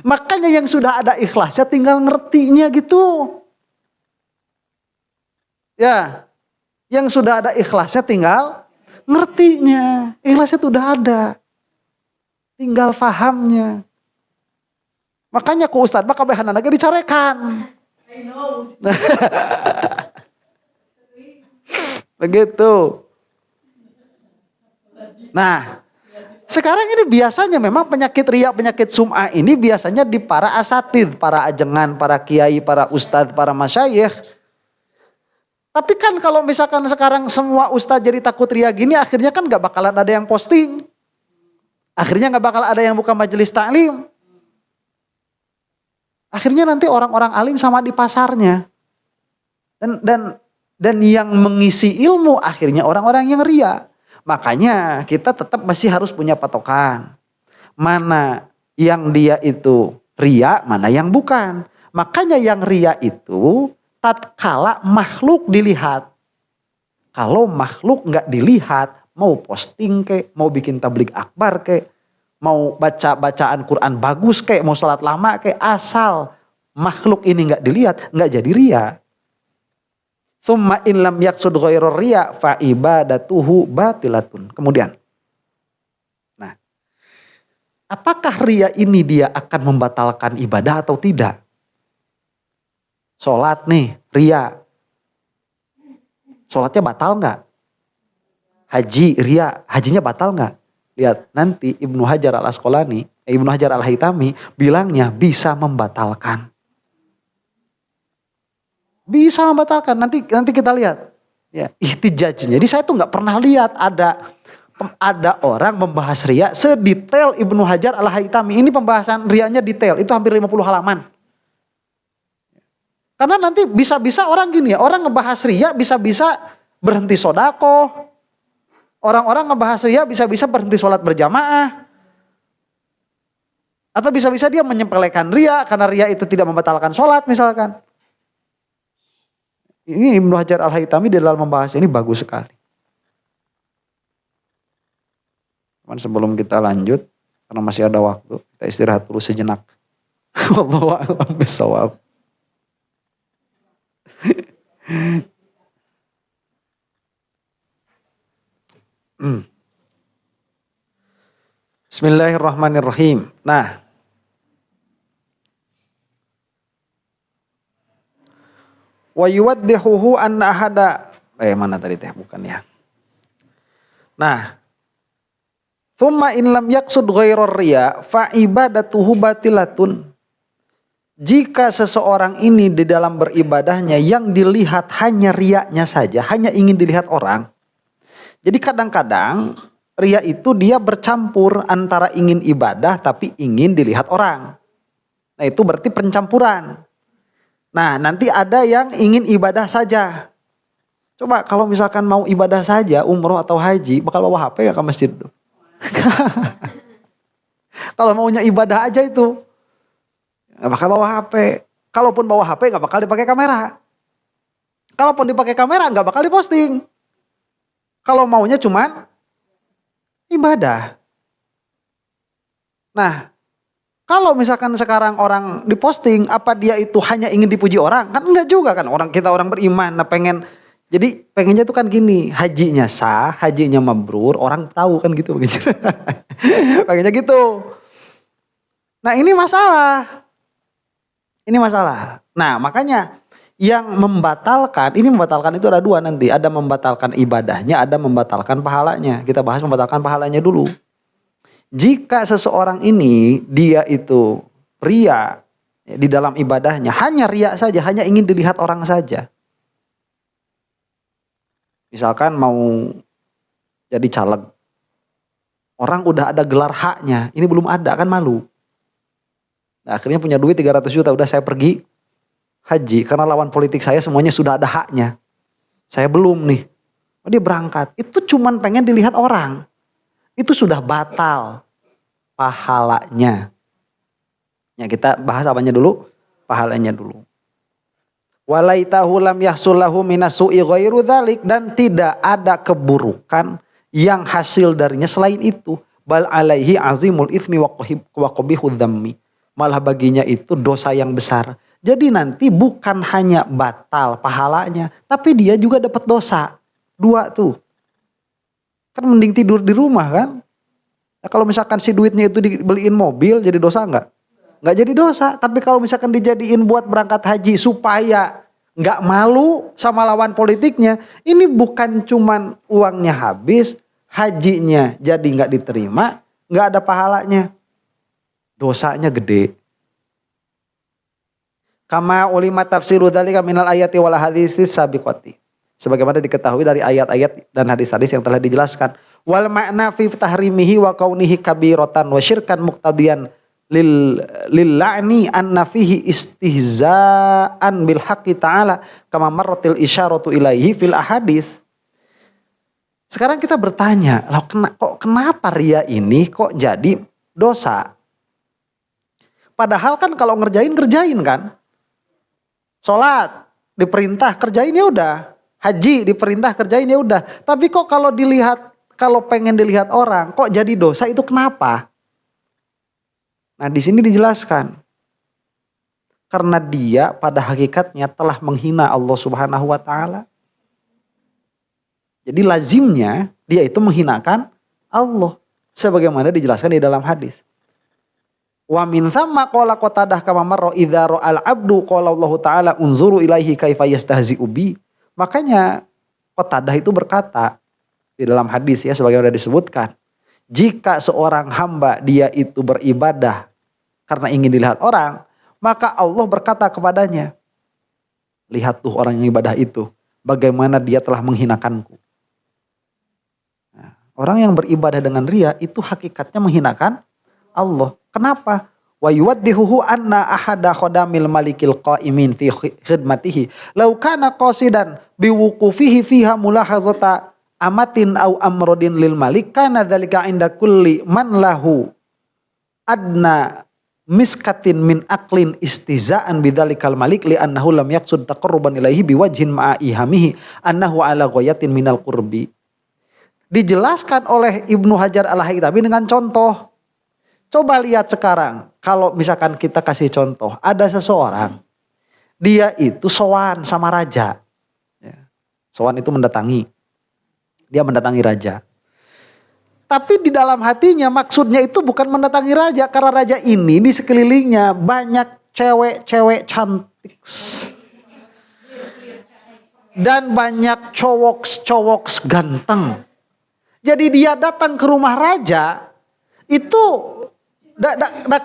Makanya yang sudah ada ikhlasnya tinggal ngertinya gitu. Ya, yang sudah ada ikhlasnya tinggal ngertinya. Ikhlasnya itu udah ada. Tinggal fahamnya. Makanya ku ustad mah kabehan lagi dicarekan. Begitu. Nah, sekarang ini biasanya memang penyakit riya, penyakit sum'ah ini biasanya di para asatid, para ajengan, para kiai, para ustadz, para masyayikh. Tapi kan kalau misalkan sekarang semua ustadz jadi takut riya gini, akhirnya kan gak bakalan ada yang posting. Akhirnya gak bakal ada yang buka majelis ta'lim. Akhirnya nanti orang-orang alim sama di pasarnya. Dan yang mengisi ilmu akhirnya orang-orang yang riya. Makanya kita tetap masih harus punya patokan. Mana yang dia itu riya, mana yang bukan. Makanya yang riya itu tatkala makhluk dilihat. Kalau makhluk nggak dilihat, mau posting kek, mau bikin tablik akbar kek, mau baca bacaan Quran bagus kek, mau salat lama kek, asal makhluk ini nggak dilihat, nggak jadi riya. Tsumma in lam yaqsud ghairar riya fa ibadatuhu batilatun. Kemudian, nah, apakah riya ini dia akan membatalkan ibadah atau tidak? Sholat nih, riya. Sholatnya batal nggak? Haji, riya, hajinya batal nggak? Lihat nanti Ibnu Hajar al-Asqalani, Ibnu Hajar al-Haytami bilangnya bisa membatalkan. Bisa membatalkan. Nanti kita lihat ya ihtijajnya. Jadi saya tuh nggak pernah lihat ada ada orang membahas riya sedetail Ibnu Hajar Al-Haytami. Ini pembahasan riyanya detail, itu hampir 50 halaman. Karena nanti bisa-bisa orang gini ya, orang ngebahas riya bisa-bisa berhenti sodako. Orang-orang ngebahas riya bisa-bisa berhenti sholat berjamaah. Atau bisa-bisa dia menyepelekan riya karena riya itu tidak membatalkan sholat misalkan. Ini Ibnu Hajar Al-Haytami di dalam membahas ini bagus sekali. Cuman sebelum kita lanjut, karena masih ada waktu, kita istirahat dulu sejenak. Wallahu a'lam bishawab. Bismillahirrahmanirrahim. Nah, wa yuwaddihuhu anna ahada mana tadi teh bukan ya. Nah, thumma in lam yaqsud ghairar riya fa ibadatuhu batilatun. Jika seseorang ini di dalam beribadahnya yang dilihat hanya riyanya saja, hanya ingin dilihat orang. Jadi kadang-kadang riya itu dia bercampur antara ingin ibadah tapi ingin dilihat orang. Nah, itu berarti pencampuran. Nah, nanti ada yang ingin ibadah saja. Coba kalau misalkan mau ibadah saja, umroh atau haji, bakal bawa HP ya ke masjid tuh. Kalau maunya ibadah aja itu, nggak bakal bawa HP. Kalaupun bawa HP nggak bakal dipakai kamera. Kalaupun dipakai kamera nggak bakal diposting. Kalau maunya cuman ibadah. Nah, kalau misalkan sekarang orang diposting, apa dia itu hanya ingin dipuji orang? Kan enggak juga kan, kita orang beriman, nah jadi pengennya tuh kan gini, hajinya sah, hajinya mabrur, orang tahu kan gitu. Pengennya gitu. Nah ini masalah. Nah makanya yang membatalkan itu ada dua nanti. Ada membatalkan ibadahnya, ada membatalkan pahalanya. Kita bahas membatalkan pahalanya dulu. Jika seseorang ini dia itu riya di dalam ibadahnya, hanya riya saja, hanya ingin dilihat orang saja. Misalkan mau jadi caleg, orang udah ada gelar haknya, ini belum ada kan malu. Nah, akhirnya punya duit 300 juta, udah saya pergi haji karena lawan politik saya semuanya sudah ada haknya. Saya belum nih. Oh, dia berangkat, itu cuman pengen dilihat orang. Itu sudah batal pahalanya. Ya, kita bahas apanya dulu? Pahalanya dulu. Walaitahu lam yahsullahu minasu'i ghairu dzalik, dan tidak ada keburukan yang hasil darinya selain itu. Bal alaihi azimul itsmi wa qabihudz dzammi. Malah baginya itu dosa yang besar. Jadi nanti bukan hanya batal pahalanya, tapi dia juga dapat dosa. Dua tuh. Kan mending tidur di rumah kan? Nah, kalau misalkan si duitnya itu dibeliin mobil, jadi dosa enggak? Enggak jadi dosa. Tapi kalau misalkan dijadiin buat berangkat haji supaya enggak malu sama lawan politiknya, ini bukan cuman uangnya habis, hajinya jadi enggak diterima, enggak ada pahalanya. Dosanya gede. Kama ulima tafsiru dzalika minal ayati wal haditsis sabiqati. Sebagaimana diketahui dari ayat-ayat dan hadis-hadis yang telah dijelaskan. Wal makna fi tahrimihi wa kaunihi kabiratan wa syirkan muqtadiyan lil la'ni anna fihi istihza'an bil haqqi ta'ala kama marratil isyaratu ilaihi fil ahadits. Sekarang kita bertanya, kenapa riya ini kok jadi dosa? Padahal kan kalau ngerjain kan. Sholat diperintah kerjain ya udah. Haji diperintah kerjain ya udah. Tapi kok kalau pengen dilihat orang, kok jadi dosa, itu kenapa? Nah, di sini dijelaskan. Karena dia pada hakikatnya telah menghina Allah Subhanahu wa taala. Jadi lazimnya dia itu menghinakan Allah sebagaimana dijelaskan di dalam hadis. Wa min thamma qala Qatadah kama marra idza ra'al 'abdu qala Allah taala unzuru ilaihi kaifa yastahzi'u bi. Makanya Qatadah itu berkata di dalam hadis ya sebagaimana disebutkan, jika seorang hamba dia itu beribadah karena ingin dilihat orang, maka Allah berkata kepadanya, lihat tuh orang yang ibadah itu, bagaimana dia telah menghinakanku. Nah, Orang yang beribadah dengan riya itu hakikatnya menghinakan Allah. Kenapa? Wa yuwaddihuhu anna ahada khodamil malikil qaimin fi khidmatihi law kana qasidan biwuqufihi fiha mulahazata amatin au amrodin lil malik kana dzalika inda kulli man lahu adna miskatin min aklin istizaan bidzalikal malik li annahu lam yaqsud taqarruban ilaihi biwajhin ma'a ihamihi annahu ala ghayatin minal qurbi. Dijelaskan oleh Ibnu Hajar Al-Haytami dengan contoh. Coba lihat sekarang, kalau misalkan kita kasih contoh, ada seseorang, dia itu sowan sama raja. Sowan itu mendatangi, dia mendatangi raja. Tapi di dalam hatinya maksudnya itu bukan mendatangi raja, karena raja ini di sekelilingnya banyak cewek-cewek cantik. Dan banyak cowok-cowok ganteng. Jadi dia datang ke rumah raja, itu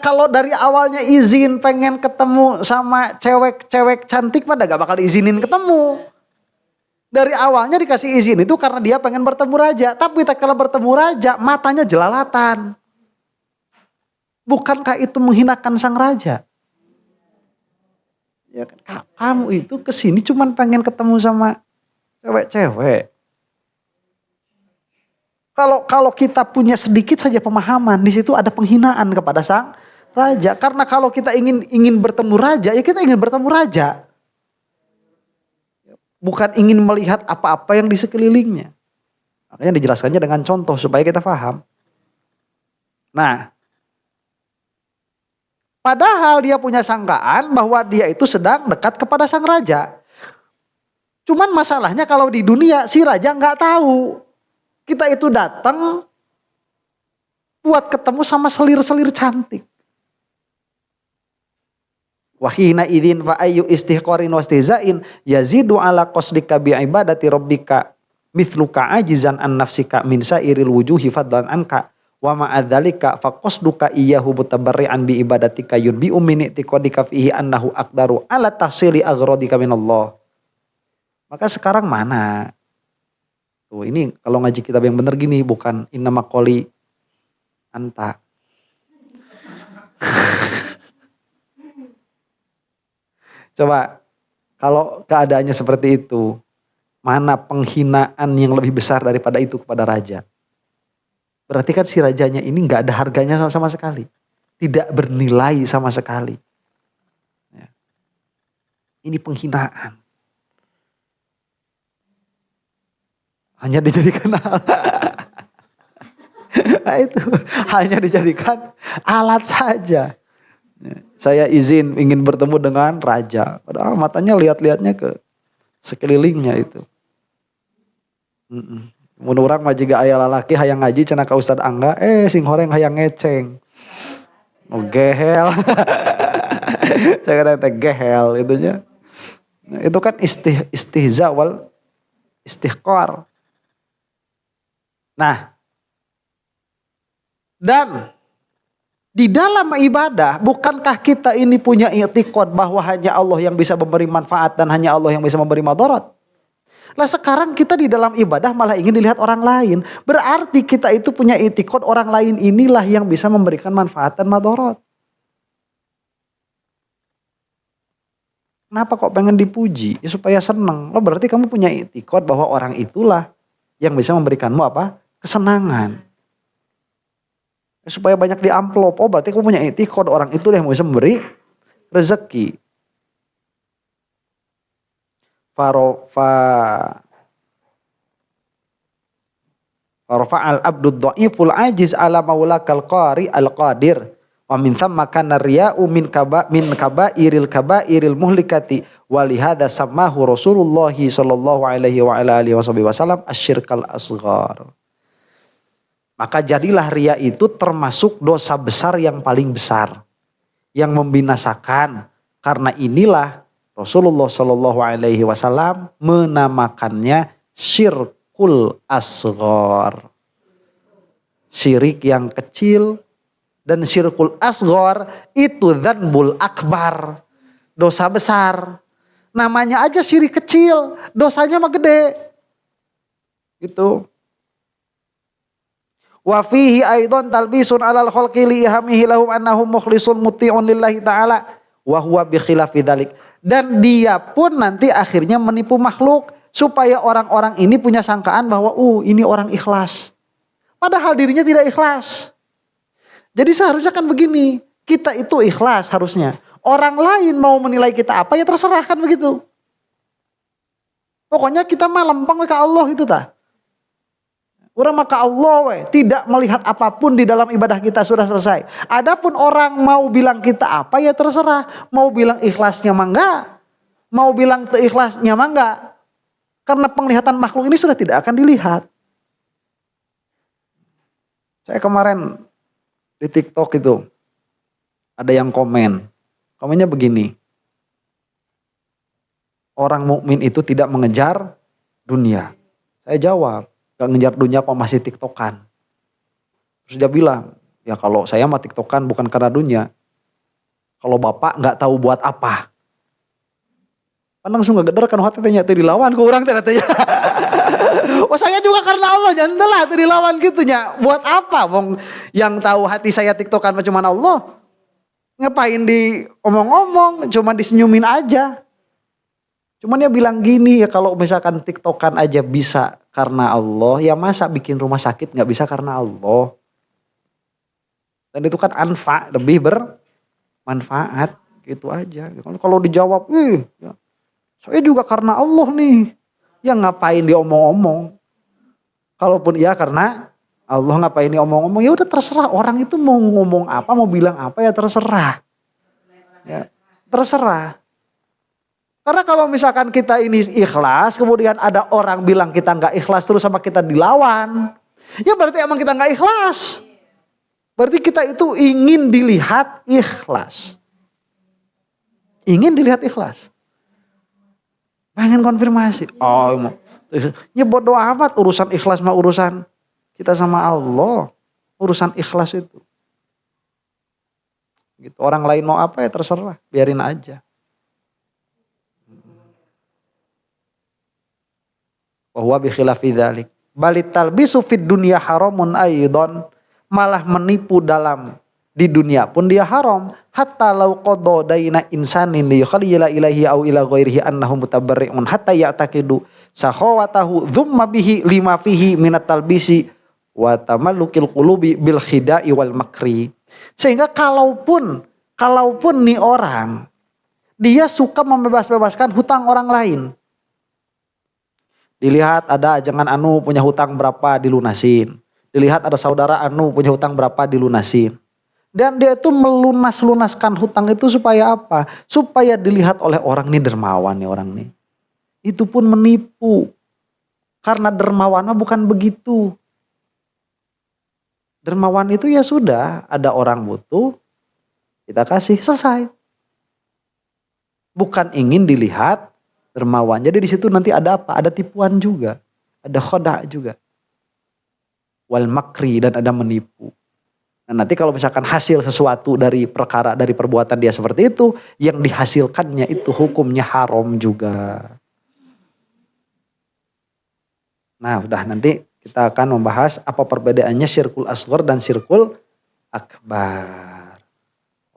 kalau dari awalnya izin pengen ketemu sama cewek-cewek cantik mah gak bakal izinin ketemu. Dari awalnya dikasih izin itu karena dia pengen bertemu raja. Tapi kalau bertemu raja matanya jelalatan. Bukankah itu menghinakan sang raja? Ya, kamu itu kesini cuman pengen ketemu sama cewek-cewek. Kalau kita punya sedikit saja pemahaman, di situ ada penghinaan kepada sang raja. Karena kalau kita ingin bertemu raja, ya kita ingin bertemu raja. Bukan ingin melihat apa-apa yang di sekelilingnya. Makanya dijelaskannya dengan contoh supaya kita paham. Nah, padahal dia punya sangkaan bahwa dia itu sedang dekat kepada sang raja. Cuman masalahnya kalau di dunia si raja nggak tahu. Kita itu datang buat ketemu sama selir-selir cantik. Wahina idzin fa ayyu istihqarin wastizain yazidu ala qasdika bi ibadati rabbika mithluka ajizan an nafsika min sairil wujuhi fadlan anka wa ma adzalika fa qasduka iyyahu mutabarri'an bi ibadatika yunbi min i'tiqadika fihi annahu aqdaru ala tahsili aghradika minallah. Maka sekarang mana? Tuh, ini kalau ngaji kitab yang benar gini, bukan innama qoli anta. Coba kalau keadaannya seperti itu, mana penghinaan yang lebih besar daripada itu kepada raja? Berarti kan si rajanya ini nggak ada harganya sama sekali, tidak bernilai sama sekali. Ya. Ini penghinaan. Hanya dijadikan nah itu hanya dijadikan alat saja. Saya izin ingin bertemu dengan raja, padahal matanya lihat-lihatnya ke sekelilingnya itu. Mun urang mah jiga aya lalaki hayang ngaji cenah ka Ustad Angga, sing horeng hayang ngeceng. Oh gehel. Saya kata teh gehel itunya. Nah, itu kan istihza wal istihqar. Nah, dan di dalam ibadah, bukankah kita ini punya i'tiqad bahwa hanya Allah yang bisa memberi manfaat dan hanya Allah yang bisa memberi madarat? Lah sekarang kita di dalam ibadah malah ingin dilihat orang lain. Berarti kita itu punya i'tiqad orang lain inilah yang bisa memberikan manfaat dan madarat. Kenapa kok pengen dipuji? Ya supaya senang. Lo berarti kamu punya i'tiqad bahwa orang itulah yang bisa memberikanmu apa? Kesenangan. Supaya banyak di amplop. Oh berarti kamu punya i'tiqad orang itu yang bisa memberi rezeki. Farfa'al abdud dha'iful ajiz ala maulakal qari al qadir. Wa min thamma kana riya'u min kabairil muhlikati wa lihadza sammahu Rasulullah sallallahu alaihi wa ala alihi wasallam asyirkal asghar. Maka jadilah riya itu termasuk dosa besar yang paling besar, yang membinasakan. Karena inilah Rasulullah sallallahu alaihi wasallam menamakannya syirkul asghar. Syirik yang kecil. Dan syirkul asghar itu dzanbul akbar. Dosa besar. Namanya aja syirik kecil, dosanya mah gede. Gitu. Wa fihi aidan talbisun 'alal khalqi li ihamihi lahum annahum mukhlisun muti'un lillahi ta'ala wa huwa bi khilafi dzalik. Dan dia pun nanti akhirnya menipu makhluk supaya orang-orang ini punya sangkaan bahwa ini orang ikhlas. Padahal dirinya tidak ikhlas. Jadi seharusnya kan begini, kita itu ikhlas harusnya. Orang lain mau menilai kita apa ya terserah kan begitu. Pokoknya kita mah lempeng ke Allah itu tah. Orang maka Allah tidak melihat apapun di dalam ibadah kita sudah selesai. Adapun orang mau bilang kita apa ya terserah. Mau bilang ikhlasnya mah enggak. Mau bilang ikhlasnya mah enggak. Karena penglihatan makhluk ini sudah tidak akan dilihat. Saya kemarin di TikTok itu ada yang komen. Komennya begini. Orang mukmin itu tidak mengejar dunia. Saya jawab. Gak ngejar dunia kok masih tiktokan. Terus dia bilang, ya kalau saya mah tiktokan bukan karena dunia. Kalau bapak gak tahu buat apa. Kan langsung gak gedar kan hati tanya itu dilawan ke orang tanya. Oh saya juga karena Allah jangan telah itu dilawan gitu nya. Buat apa bong yang tahu hati saya tiktokan cuma Allah. Ngapain diomong-omong cuma disenyumin aja. Cuman dia bilang gini ya kalau misalkan tiktokan aja bisa karena Allah ya masa bikin rumah sakit gak bisa karena Allah. Dan itu kan lebih bermanfaat gitu aja. Kalau dijawab ya, saya juga karena Allah nih. Ya ngapain diomong-omong. Kalaupun iya karena Allah ngapain diomong-omong ya udah terserah orang itu mau ngomong apa mau bilang apa ya terserah. Ya, terserah. Karena kalau misalkan kita ini ikhlas, kemudian ada orang bilang kita nggak ikhlas terus sama kita dilawan, ya berarti emang kita nggak ikhlas. Berarti kita itu ingin dilihat ikhlas. Ingin dilihat ikhlas. Pengen konfirmasi. Ya bodo amat urusan ikhlas mah urusan kita sama Allah. Urusan ikhlas itu. Gitu. Orang lain mau apa ya terserah, biarin aja. Wa bi khilafi dzalik. Balit talbisu fid dunya haramun aidan. Malah menipu dalam di dunia pun dia haram. Hatta law qada daina insanin li yukhalila ilaihi au ila ghairihi annahu mutabarri'un hatta ya'taqidu sakhawatahu dhumma bihi lima fihi minat talbisi wa tamallukil qulubi bil khida'i wal makri. Sehingga kalaupun nih orang dia suka membebas-bebaskan hutang orang lain. Dilihat ada jangan anu punya hutang berapa dilunasin. Dilihat ada saudara anu punya hutang berapa dilunasin. Dan dia itu melunaskan hutang itu supaya apa? Supaya dilihat oleh orang ini dermawan nih orang nih. Itu pun menipu. Karena dermawannya bukan begitu. Dermawan itu ya sudah ada orang butuh kita kasih selesai. Bukan ingin dilihat dermawan. Jadi di situ nanti ada apa? Ada tipuan juga. Ada khoda juga. Wal makri dan ada menipu. Nah nanti kalau misalkan hasil sesuatu dari perkara, dari perbuatan dia seperti itu. Yang dihasilkannya itu hukumnya haram juga. Nah udah nanti kita akan membahas apa perbedaannya syirkul asghar dan syirkul akbar.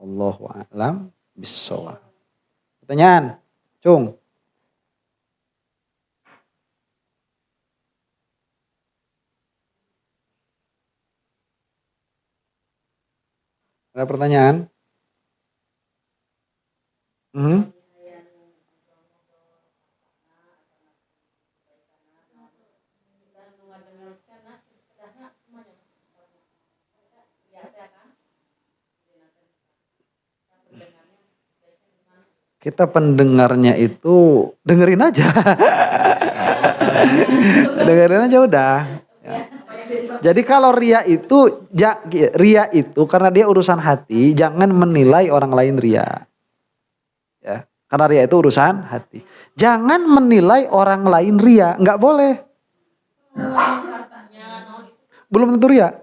Allahu a'lam bissawab. Pertanyaan, Cung. Ada pertanyaan? Kita pendengarnya itu dengerin aja. Dengerin aja udah. Ya. Jadi kalau ria itu karena dia urusan hati, jangan menilai orang lain ria. Ya, karena ria itu urusan hati. Jangan menilai orang lain ria, nggak boleh. Belum tentu ria.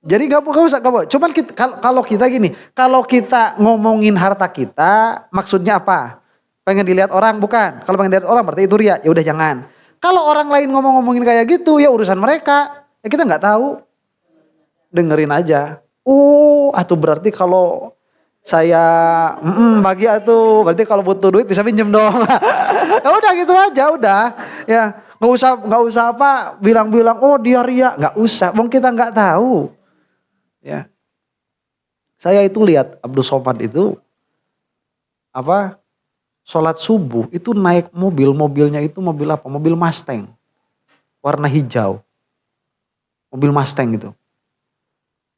Jadi gak usah. Cuman kalau kita gini, kalau kita ngomongin harta kita, maksudnya apa? Pengen dilihat orang bukan? Kalau pengen dilihat orang berarti itu ria. Ya udah jangan. Kalau orang lain ngomongin kayak gitu, ya urusan mereka. Ya kita nggak tahu, dengerin aja. Oh, atau berarti kalau saya bagi atuh, berarti kalau butuh duit bisa pinjem dong. Ya udah gitu aja, udah. Ya, nggak usah apa bilang-bilang oh dia ria, nggak usah. Wong kita nggak tahu. Ya. Saya itu lihat Abdul Somad itu apa? Sholat subuh itu naik mobilnya itu mobil apa? Mobil Mustang. Warna hijau. Mobil Mustang gitu.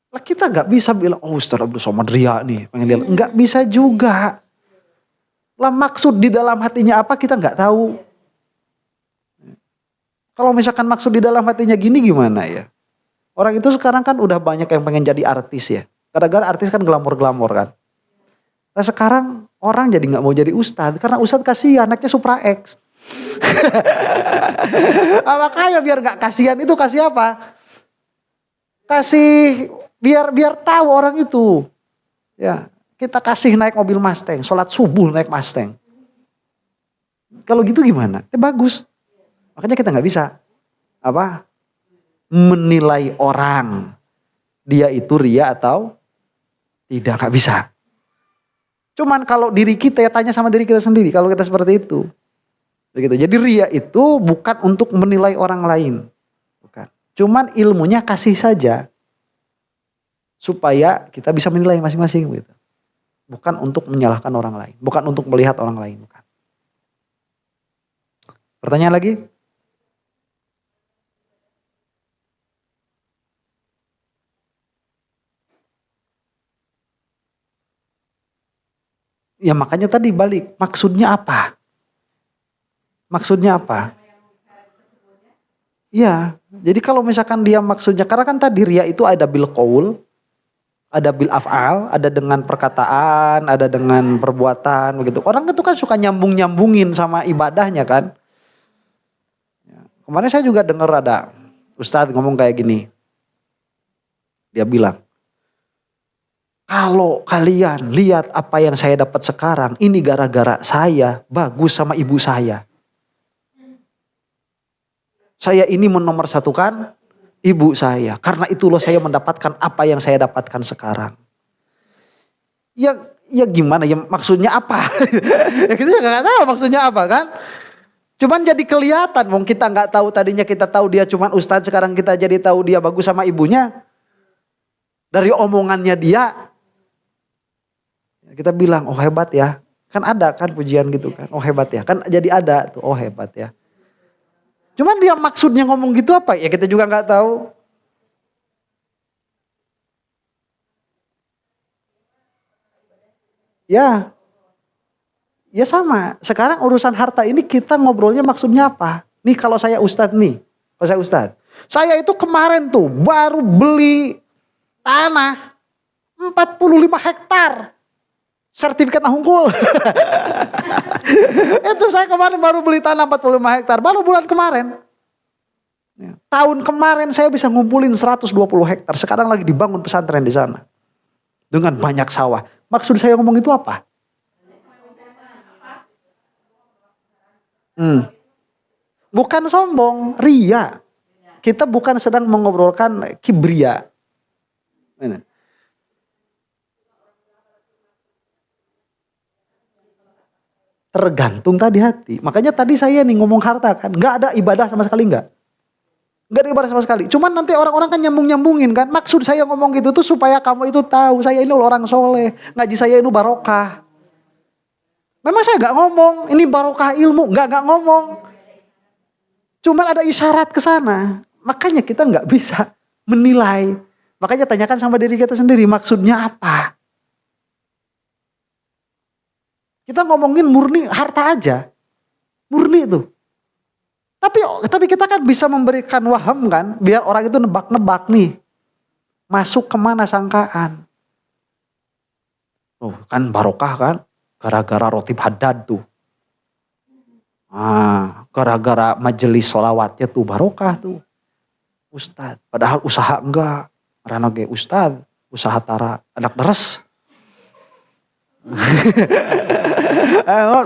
Lah kita nggak bisa bilang, oh Ustaz Abdul Somad ria nih, pengen lihat. Nggak bisa juga. Lah maksud di dalam hatinya apa kita nggak tahu. Kalau misalkan maksud di dalam hatinya gini gimana ya? Orang itu sekarang kan udah banyak yang pengen jadi artis ya. Gara-gara artis kan glamor-glamor kan. Nah sekarang orang jadi nggak mau jadi ustadz karena ustadz kasihan anaknya Supra X. Makanya biar nggak kasihan itu kasih apa? Kasih biar tahu orang itu. Ya, kita kasih naik mobil Mustang, sholat subuh naik Mustang. Kalau gitu gimana? Bagus. Makanya kita nggak bisa apa? Menilai orang dia itu ria atau tidak, nggak bisa. Cuman kalau diri kita ya tanya sama diri kita sendiri kalau kita seperti itu. Begitu. Jadi ria itu bukan untuk menilai orang lain. Bukan. Cuman ilmunya kasih saja. Supaya kita bisa menilai masing-masing gitu. Bukan untuk menyalahkan orang lain, bukan untuk melihat orang lain, bukan. Pertanyaan lagi? Ya makanya tadi balik, maksudnya apa? Maksudnya apa? Iya, jadi kalau misalkan dia maksudnya, karena kan tadi ria itu ada bil qaul, ada bil af'al, ada dengan perkataan, ada dengan perbuatan begitu. Orang itu kan suka nyambung-nyambungin sama ibadahnya kan. Kemarin saya juga dengar ada ustadz ngomong kayak gini. Dia bilang, kalau kalian lihat apa yang saya dapat sekarang, ini gara-gara saya bagus sama ibu saya. Saya ini menomorsatukan ibu saya. Karena itu loh saya mendapatkan apa yang saya dapatkan sekarang. Ya gimana ya maksudnya apa? Ya kita juga gak tahu maksudnya apa kan. Cuman jadi kelihatan. Wong kita gak tahu, tadinya kita tahu dia cuman ustadz, sekarang kita jadi tahu dia bagus sama ibunya. Dari omongannya dia. Kita bilang oh hebat ya. Kan ada kan pujian gitu kan. Oh hebat ya. Kan jadi ada tuh oh hebat ya. Cuman dia maksudnya ngomong gitu apa? Ya kita juga gak tahu. Ya sama. Sekarang urusan harta ini kita ngobrolnya maksudnya apa? Nih kalau saya ustadz nih. Kalau saya ustadz. Saya itu kemarin tuh baru beli tanah 45 hektar. Sertifikat unggul. Itu saya kemarin baru beli tanah 45 hektar. Baru bulan kemarin. Ya, tahun kemarin saya bisa ngumpulin 120 hektar. Sekarang lagi dibangun pesantren di sana. Dengan banyak sawah. Maksud saya ngomong itu apa? Bukan sombong, ria. Kita bukan sedang mengobrolkan kibria. Tergantung tadi hati. Makanya tadi saya nih ngomong harta kan. Gak ada ibadah sama sekali gak. Gak ada ibadah sama sekali. Cuman nanti orang-orang kan nyambung-nyambungin kan. Maksud saya ngomong gitu tuh supaya kamu itu tahu. Saya ini orang soleh. Ngaji saya ini barokah. Memang saya gak ngomong. Ini barokah ilmu. Gak ngomong. Cuman ada isyarat ke sana. Makanya kita gak bisa menilai. Makanya tanyakan sama diri kita sendiri. Maksudnya apa? Kita ngomongin murni harta aja. Murni itu. Tapi kita kan bisa memberikan waham kan. Biar orang itu nebak-nebak nih. Masuk kemana sangkaan. Oh kan barokah kan. Gara-gara Rotib Haddad tuh. Gara-gara majelis sholawatnya tuh barokah tuh. Ustadz. Padahal usaha enggak. Karena kayak ustadz. Usaha tara anak deres.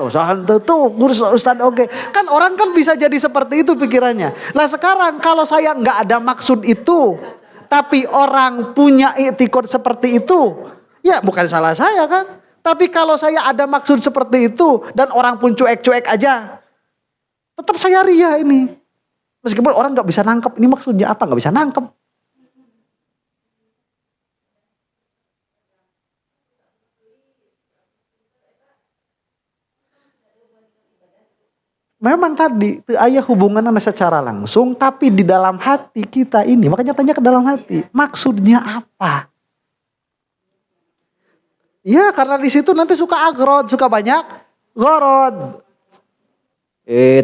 Usaha tuh Ustaz oke. Kan orang kan bisa jadi seperti itu pikirannya. Lah sekarang kalau saya nggak ada maksud itu, tapi orang punya i'tiqad seperti itu, ya bukan salah saya kan. Tapi kalau saya ada maksud seperti itu dan orang pun cuek-cuek aja, tetap saya ria ini. Meskipun orang nggak bisa nangkep ini maksudnya apa, nggak bisa nangkep. Memang tadi ayah hubungannya secara langsung, tapi di dalam hati kita ini, makanya tanya ke dalam hati, maksudnya apa? Ya karena di situ nanti suka agrod, suka banyak gorod.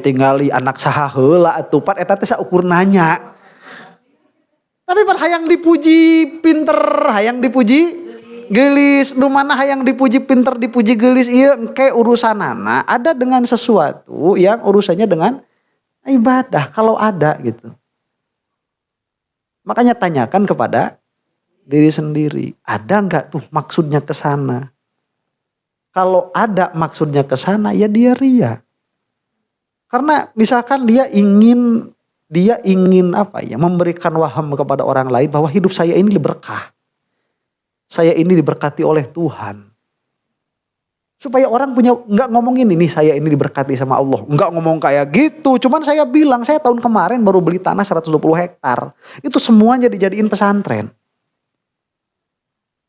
Tinggali anak saha heula atuh pan eta teh saukur nanya. Tapi pan hayang dipuji pinter, hayang dipuji gelis, nu mana hayang dipuji pinter, dipuji gelis ieu engke urusanana ada dengan sesuatu yang urusannya dengan ibadah kalau ada gitu. Makanya tanyakan kepada diri sendiri, ada enggak tuh maksudnya ke sana? Kalau ada maksudnya ke sana ya dia ria. Karena misalkan dia ingin apa ya, memberikan waham kepada orang lain bahwa hidup saya ini berkah. Saya ini diberkati oleh Tuhan. Supaya orang punya, enggak ngomongin ini saya ini diberkati sama Allah. Enggak ngomong kayak gitu. Cuman saya bilang, saya tahun kemarin baru beli tanah 120 hektar. Itu semuanya dijadiin pesantren.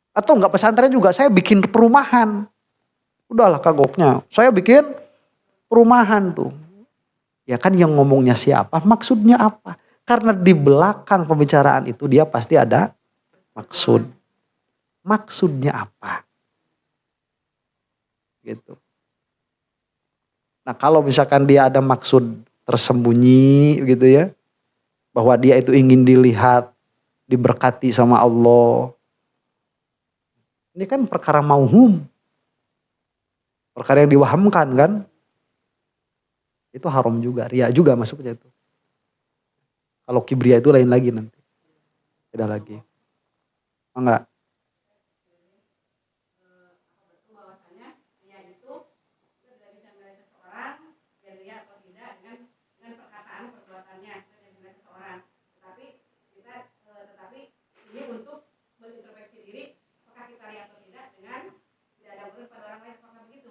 Atau enggak pesantren juga, saya bikin perumahan. Udahlah kagoknya. Saya bikin perumahan tuh. Ya kan yang ngomongnya siapa, maksudnya apa? Karena di belakang pembicaraan itu dia pasti ada maksud. Maksudnya apa? Gitu. Nah kalau misalkan dia ada maksud tersembunyi gitu ya, bahwa dia itu ingin dilihat, diberkati sama Allah. Ini kan perkara mauhum. Perkara yang diwahamkan kan. Itu haram juga, ria juga masuknya itu. Kalau kibria itu lain lagi nanti. Beda lagi. Enggak.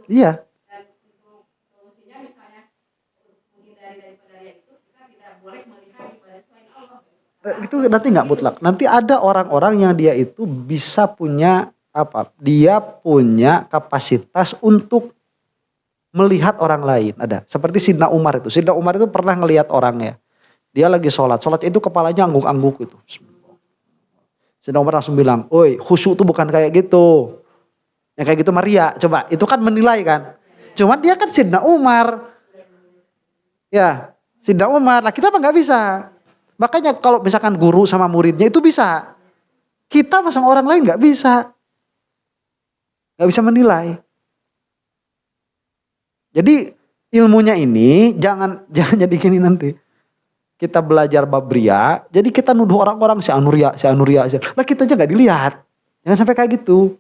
Iya. Itu nanti nggak mutlak. Nanti ada orang-orang yang dia itu bisa punya apa? Dia punya kapasitas untuk melihat orang lain. Ada. Seperti Sidna Umar itu. Sidna Umar itu pernah ngelihat orangnya. Dia lagi sholat. Sholat itu kepalanya angguk-angguk gitu. Sidna Umar langsung bilang, "Oi, khusyuk tuh bukan kayak gitu. Yang kayak gitu Maria." Coba, itu kan menilai kan. Cuman dia kan Sidna Umar. Ya, Sidna Umar. Lah kita mah nggak bisa. Makanya kalau misalkan guru sama muridnya itu bisa. Kita sama orang lain nggak bisa. Nggak bisa menilai. Jadi ilmunya ini jangan jadi gini nanti. Kita belajar babria, jadi kita nuduh orang-orang si anuria. Lah kita aja nggak dilihat. Jangan sampai kayak gitu.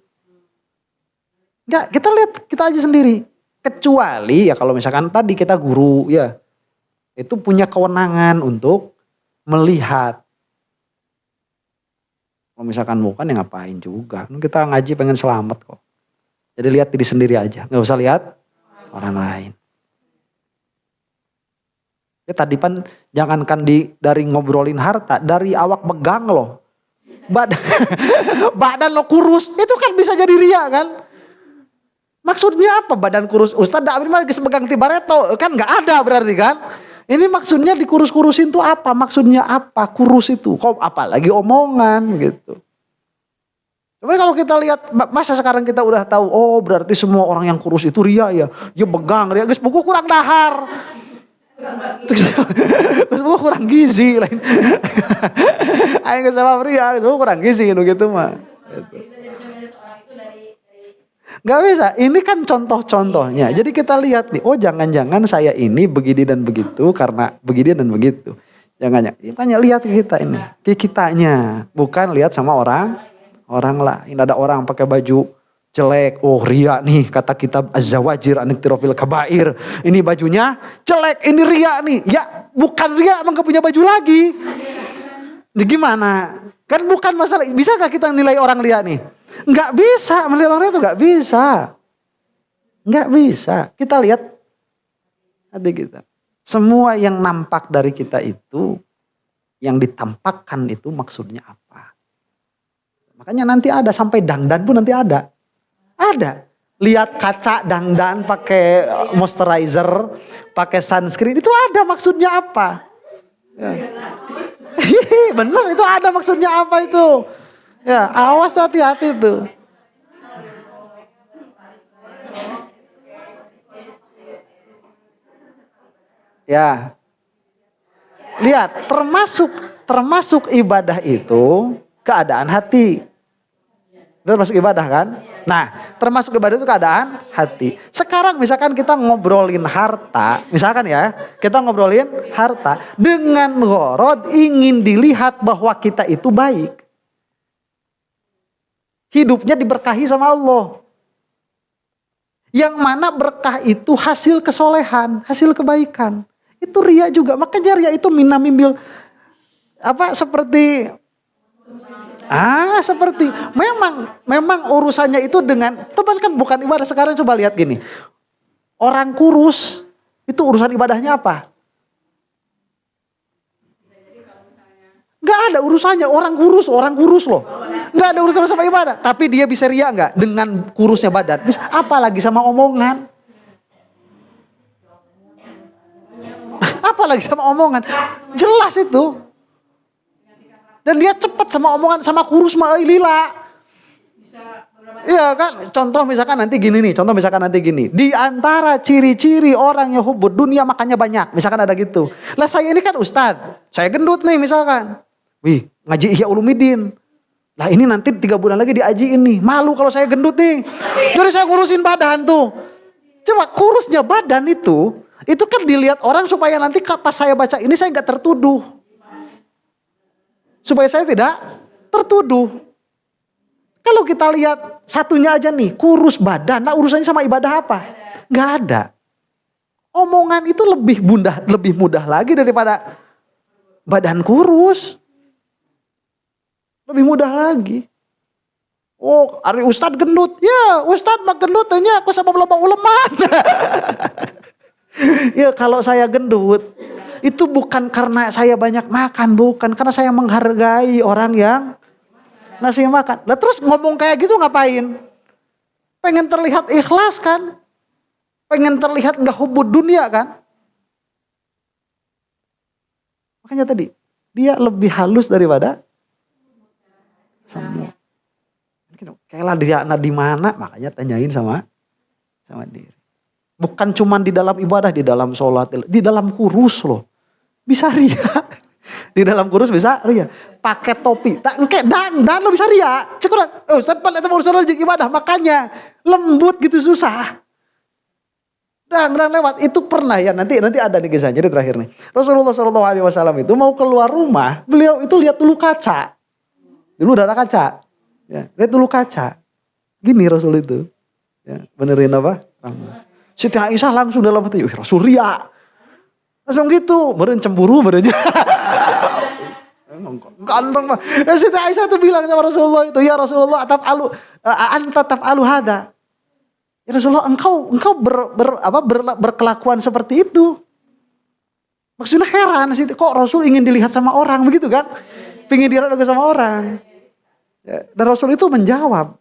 Nggak, kita lihat kita aja sendiri. Kecuali ya kalau misalkan tadi kita guru ya. Itu punya kewenangan untuk melihat. Kalau misalkan bukan ya ngapain juga. Kita ngaji pengen selamat kok. Jadi lihat diri sendiri aja. Gak usah lihat orang lain. Ya tadi kan jangankan dari ngobrolin harta. Dari awak begang loh. Badan lo kurus. Itu kan bisa jadi ria kan. Maksudnya apa badan kurus? Ustadz Amin lagi sepegang tibareto. Kan gak ada berarti kan. Ini maksudnya dikurus-kurusin tuh apa? Maksudnya apa? Kurus itu. Kok apalagi omongan gitu. Tapi kalau kita lihat, masa sekarang kita udah tahu, oh berarti semua orang yang kurus itu ria ya. Ya begang, ria guys, buku kurang dahar. Terus buku kurang gizi lain. Ayo sama ria, buku kurang gizi gitu mah. Gitu. Gak bisa, ini kan contoh-contohnya. Jadi kita lihat nih, oh jangan-jangan saya ini begini dan begitu karena begini dan begitu. Jangan-jangan lihat kita ini, kitanya, bukan lihat sama orang lain. Ada orang pakai baju jelek. Oh ria nih kata kitab Az-Zawajir an Iktirafil Kabair. Ini bajunya jelek, ini ria nih. Ya bukan ria, emang gak punya baju lagi. Ini gimana? Kan bukan masalah. Bisa gak kita nilai orang ria nih? Gak bisa, menilai orang ria itu gak bisa. Gak bisa. Kita lihat hati kita. Semua yang nampak dari kita itu, yang ditampakkan itu maksudnya apa? Makanya nanti ada, sampai dangdan pun nanti ada. Ada. Lihat kaca dangdan pakai moisturizer, pakai sunscreen, itu ada maksudnya apa? Ya. Bener, itu ada maksudnya apa itu? Ya, awas hati-hati tuh. Ya. Lihat, termasuk ibadah itu keadaan hati. Itu termasuk ibadah kan? Nah, termasuk ibadah itu keadaan hati. Sekarang misalkan kita ngobrolin harta, misalkan ya, kita ngobrolin harta dengan ghorod ingin dilihat bahwa kita itu baik. Hidupnya diberkahi sama Allah. Yang mana berkah itu hasil kesolehan, hasil kebaikan. Itu ria juga. Makanya ria itu minamimbil seperti memang urusannya itu dengan teman kan bukan ibadah. Sekarang coba lihat gini. Orang kurus itu urusan ibadahnya apa? Gak ada urusannya, orang kurus loh. Gak ada urusan sama ibadah. Tapi dia bisa ria gak dengan kurusnya badan? Bisa, apalagi sama omongan. Apalagi sama omongan. Jelas itu. Dan dia cepat sama omongan, sama kurus mah lila. Iya kan? Contoh misalkan nanti gini. Di antara ciri-ciri orang yang hubud dunia makannya banyak. Misalkan ada gitu. Lah saya ini kan ustad. Saya gendut nih misalkan. Wih, ngaji Ihya Ulumuddin. Lah ini nanti 3 bulan lagi diajiin nih. Malu kalau saya gendut nih. Jadi saya ngurusin badan tuh. Coba kurusnya badan itu kan dilihat orang supaya nanti pas saya baca ini saya gak tertuduh. Supaya saya tidak tertuduh. Kalau kita lihat satunya aja nih, kurus badan, nah urusannya sama ibadah apa? Gak ada. Omongan itu lebih mudah lagi daripada badan kurus. Lebih mudah lagi. Oh, ari ustad gendut. Ya, ustad mah gendut tanya aku sama loba uleman. Ya, kalau saya gendut itu bukan karena saya banyak makan, bukan karena saya menghargai orang yang ngasih makan. Lah terus ngomong kayak gitu ngapain? Pengen terlihat ikhlas kan? Pengen terlihat gak hubud dunia kan? Makanya tadi dia lebih halus daripada semua. Kayaklah dia anak di mana, makanya tanyain sama diri. Bukan cuma di dalam ibadah, di dalam sholat, di dalam kurus loh. Bisa ria. Di dalam kurus bisa ria. Pakai topi, tak engke dan lo bisa ria. Cekurang, sempat itu urusan rezeki ibadah, makanya lembut gitu susah. Dan lewat itu pernah ya, nanti ada nih kisahnya. Jadi terakhir nih. Rasulullah SAW itu mau keluar rumah, beliau itu lihat dulu kaca. Dulu udah ada kaca. Ya, lihat dulu kaca. Gini Rasul itu. Ya, benerin apa? Siti Aisyah langsung dalam hati, Rasul ria. Langsung gitu, meren cemburu merenya. Emang ganteng mah. Siti Aisyah tuh bilang sama Rasulullah itu, ya Rasulullah anta taf'alu hada. Ya Rasulullah, engkau berkelakuan seperti itu. Maksudnya heran sih, kok Rasul ingin dilihat sama orang begitu kan? Pengen dilihat sama orang. Ya, dan Rasul itu menjawab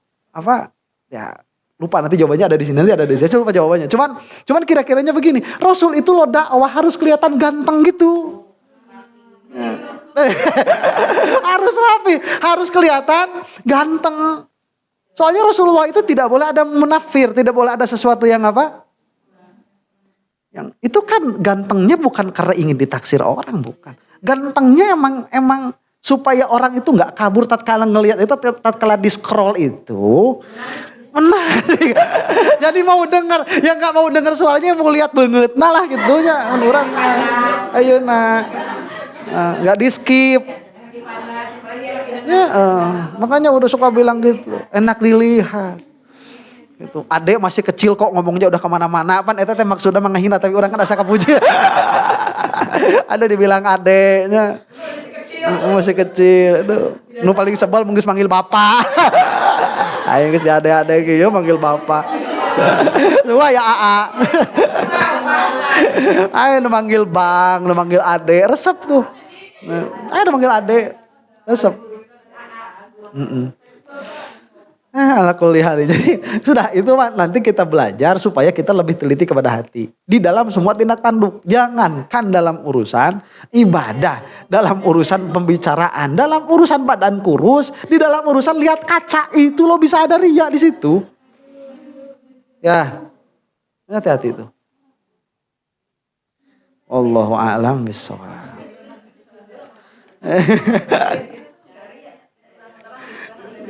ya lupa nanti jawabannya ada di sini, nanti ada di sini. Saya lupa jawabannya. Cuman kira-kiranya begini, Rasul itu loh dakwah harus kelihatan ganteng gitu. Ya. Harus rapi, harus kelihatan ganteng. Soalnya Rasulullah itu tidak boleh ada munafir, tidak boleh ada sesuatu yang yang itu kan gantengnya bukan karena ingin ditaksir orang, bukan. Gantengnya emang supaya orang itu nggak kabur tatkala ngelihat itu, tatkala di scroll itu menarik. Jadi mau dengar, yang nggak mau dengar suaranya mau lihat banget, malah gitunya orang. Ayo nggak di skip. Ya, makanya udah suka bilang gitu, enak dilihat. Itu adek masih kecil kok ngomongnya udah kemana-mana. Pan eta teh maksudnya menghina tapi orang kan asa kapuji. Ada dibilang adeknya masih kecil. Aduh, nu paling sebel mungkin manggil bapak. Ayo geus di ade-ade kieu manggil bapak. Semua ya AA. Ayo nu manggil bang, nu manggil ade, resep tuh. Ayo nu manggil ade, resep. Ala kulli hal. Jadi sudah itu nanti kita belajar supaya kita lebih teliti kepada hati. Di dalam semua tindak tanduk. Jangankan dalam urusan ibadah, dalam urusan pembicaraan, dalam urusan badan kurus, di dalam urusan lihat kaca itu lo bisa ada riya di situ. Ya. Hati-hati itu. Allahu a'lam bishawab.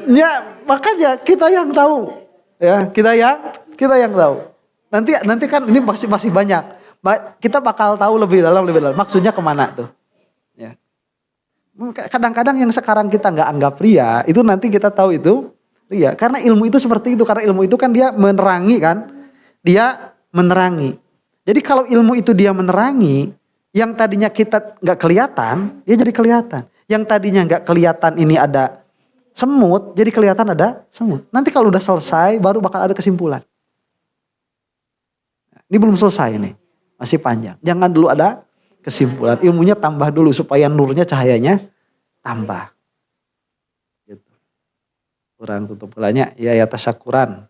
Ya makanya kita yang tahu, ya kita yang tahu. Nanti kan ini masih banyak. Kita bakal tahu lebih dalam. Maksudnya kemana tuh? Ya. Kadang-kadang yang sekarang kita nggak anggap ria, itu nanti kita tahu itu ria. Karena ilmu itu seperti itu. Karena ilmu itu kan dia menerangi kan, dia menerangi. Jadi kalau ilmu itu dia menerangi, yang tadinya kita nggak kelihatan, dia jadi kelihatan. Yang tadinya nggak kelihatan ini ada semut, jadi kelihatan ada semut. Nanti kalau udah selesai, baru bakal ada kesimpulan. Ini belum selesai nih, masih panjang. Jangan dulu ada kesimpulan. Ilmunya tambah dulu supaya nurnya, cahayanya tambah. Gitu. Kurang tutup belanya, ya tasyakuran.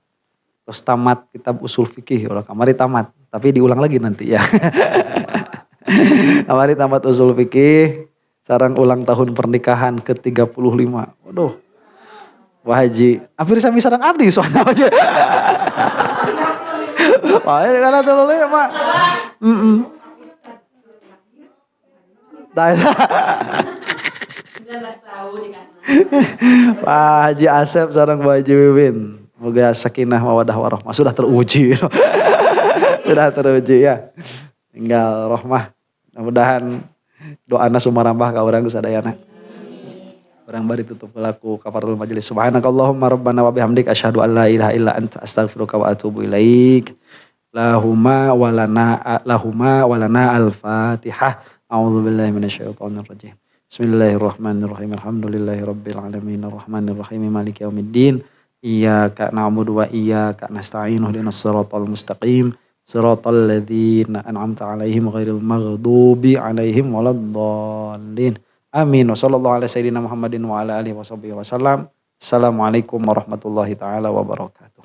Terus tamat kitab usul fikih, ulah kamari tamat. Tapi diulang lagi nanti ya. Kamari tamat usul fikih, sarang ulang tahun pernikahan ke-35. Waduh. Wah Haji, hampir sami sareng abdi soalnya aja. Wah, kana teu leuleum mah. Pak Haji Asep sareng Bu Haji Wiwin. Moga sakinah mawadah warahmah sudah teruji. Sudah teruji ya. Tinggal rahmah. Mudah-mudahan doana sumarambah ka urang sadayana. Orang bari tutup pelaku kafaratul majelis. Subhanakallahumma rabbana wa bihamdik asyhadu an la ilaha illa anta astaghfiruka wa atubu ilaik. Lahuma walana al-Fatihah. A'udzubillahi minasyaitonir rajim. Bismillahirrahmanirrahim. Alhamdulillahirabbil alamin arrahmanir rahim maliki yaumiddin. Iyyaka na'budu wa iyyaka nasta'in ihdinas siratal mustaqim. Siratal ladzina an'amta 'alaihim ghairil maghdubi 'alaihim waladdallin. Amin. Wassallallahu ala sayyidina Muhammadin wa ala alihi washabihi wasallam. Assalamualaikum warahmatullahi taala wabarakatuh.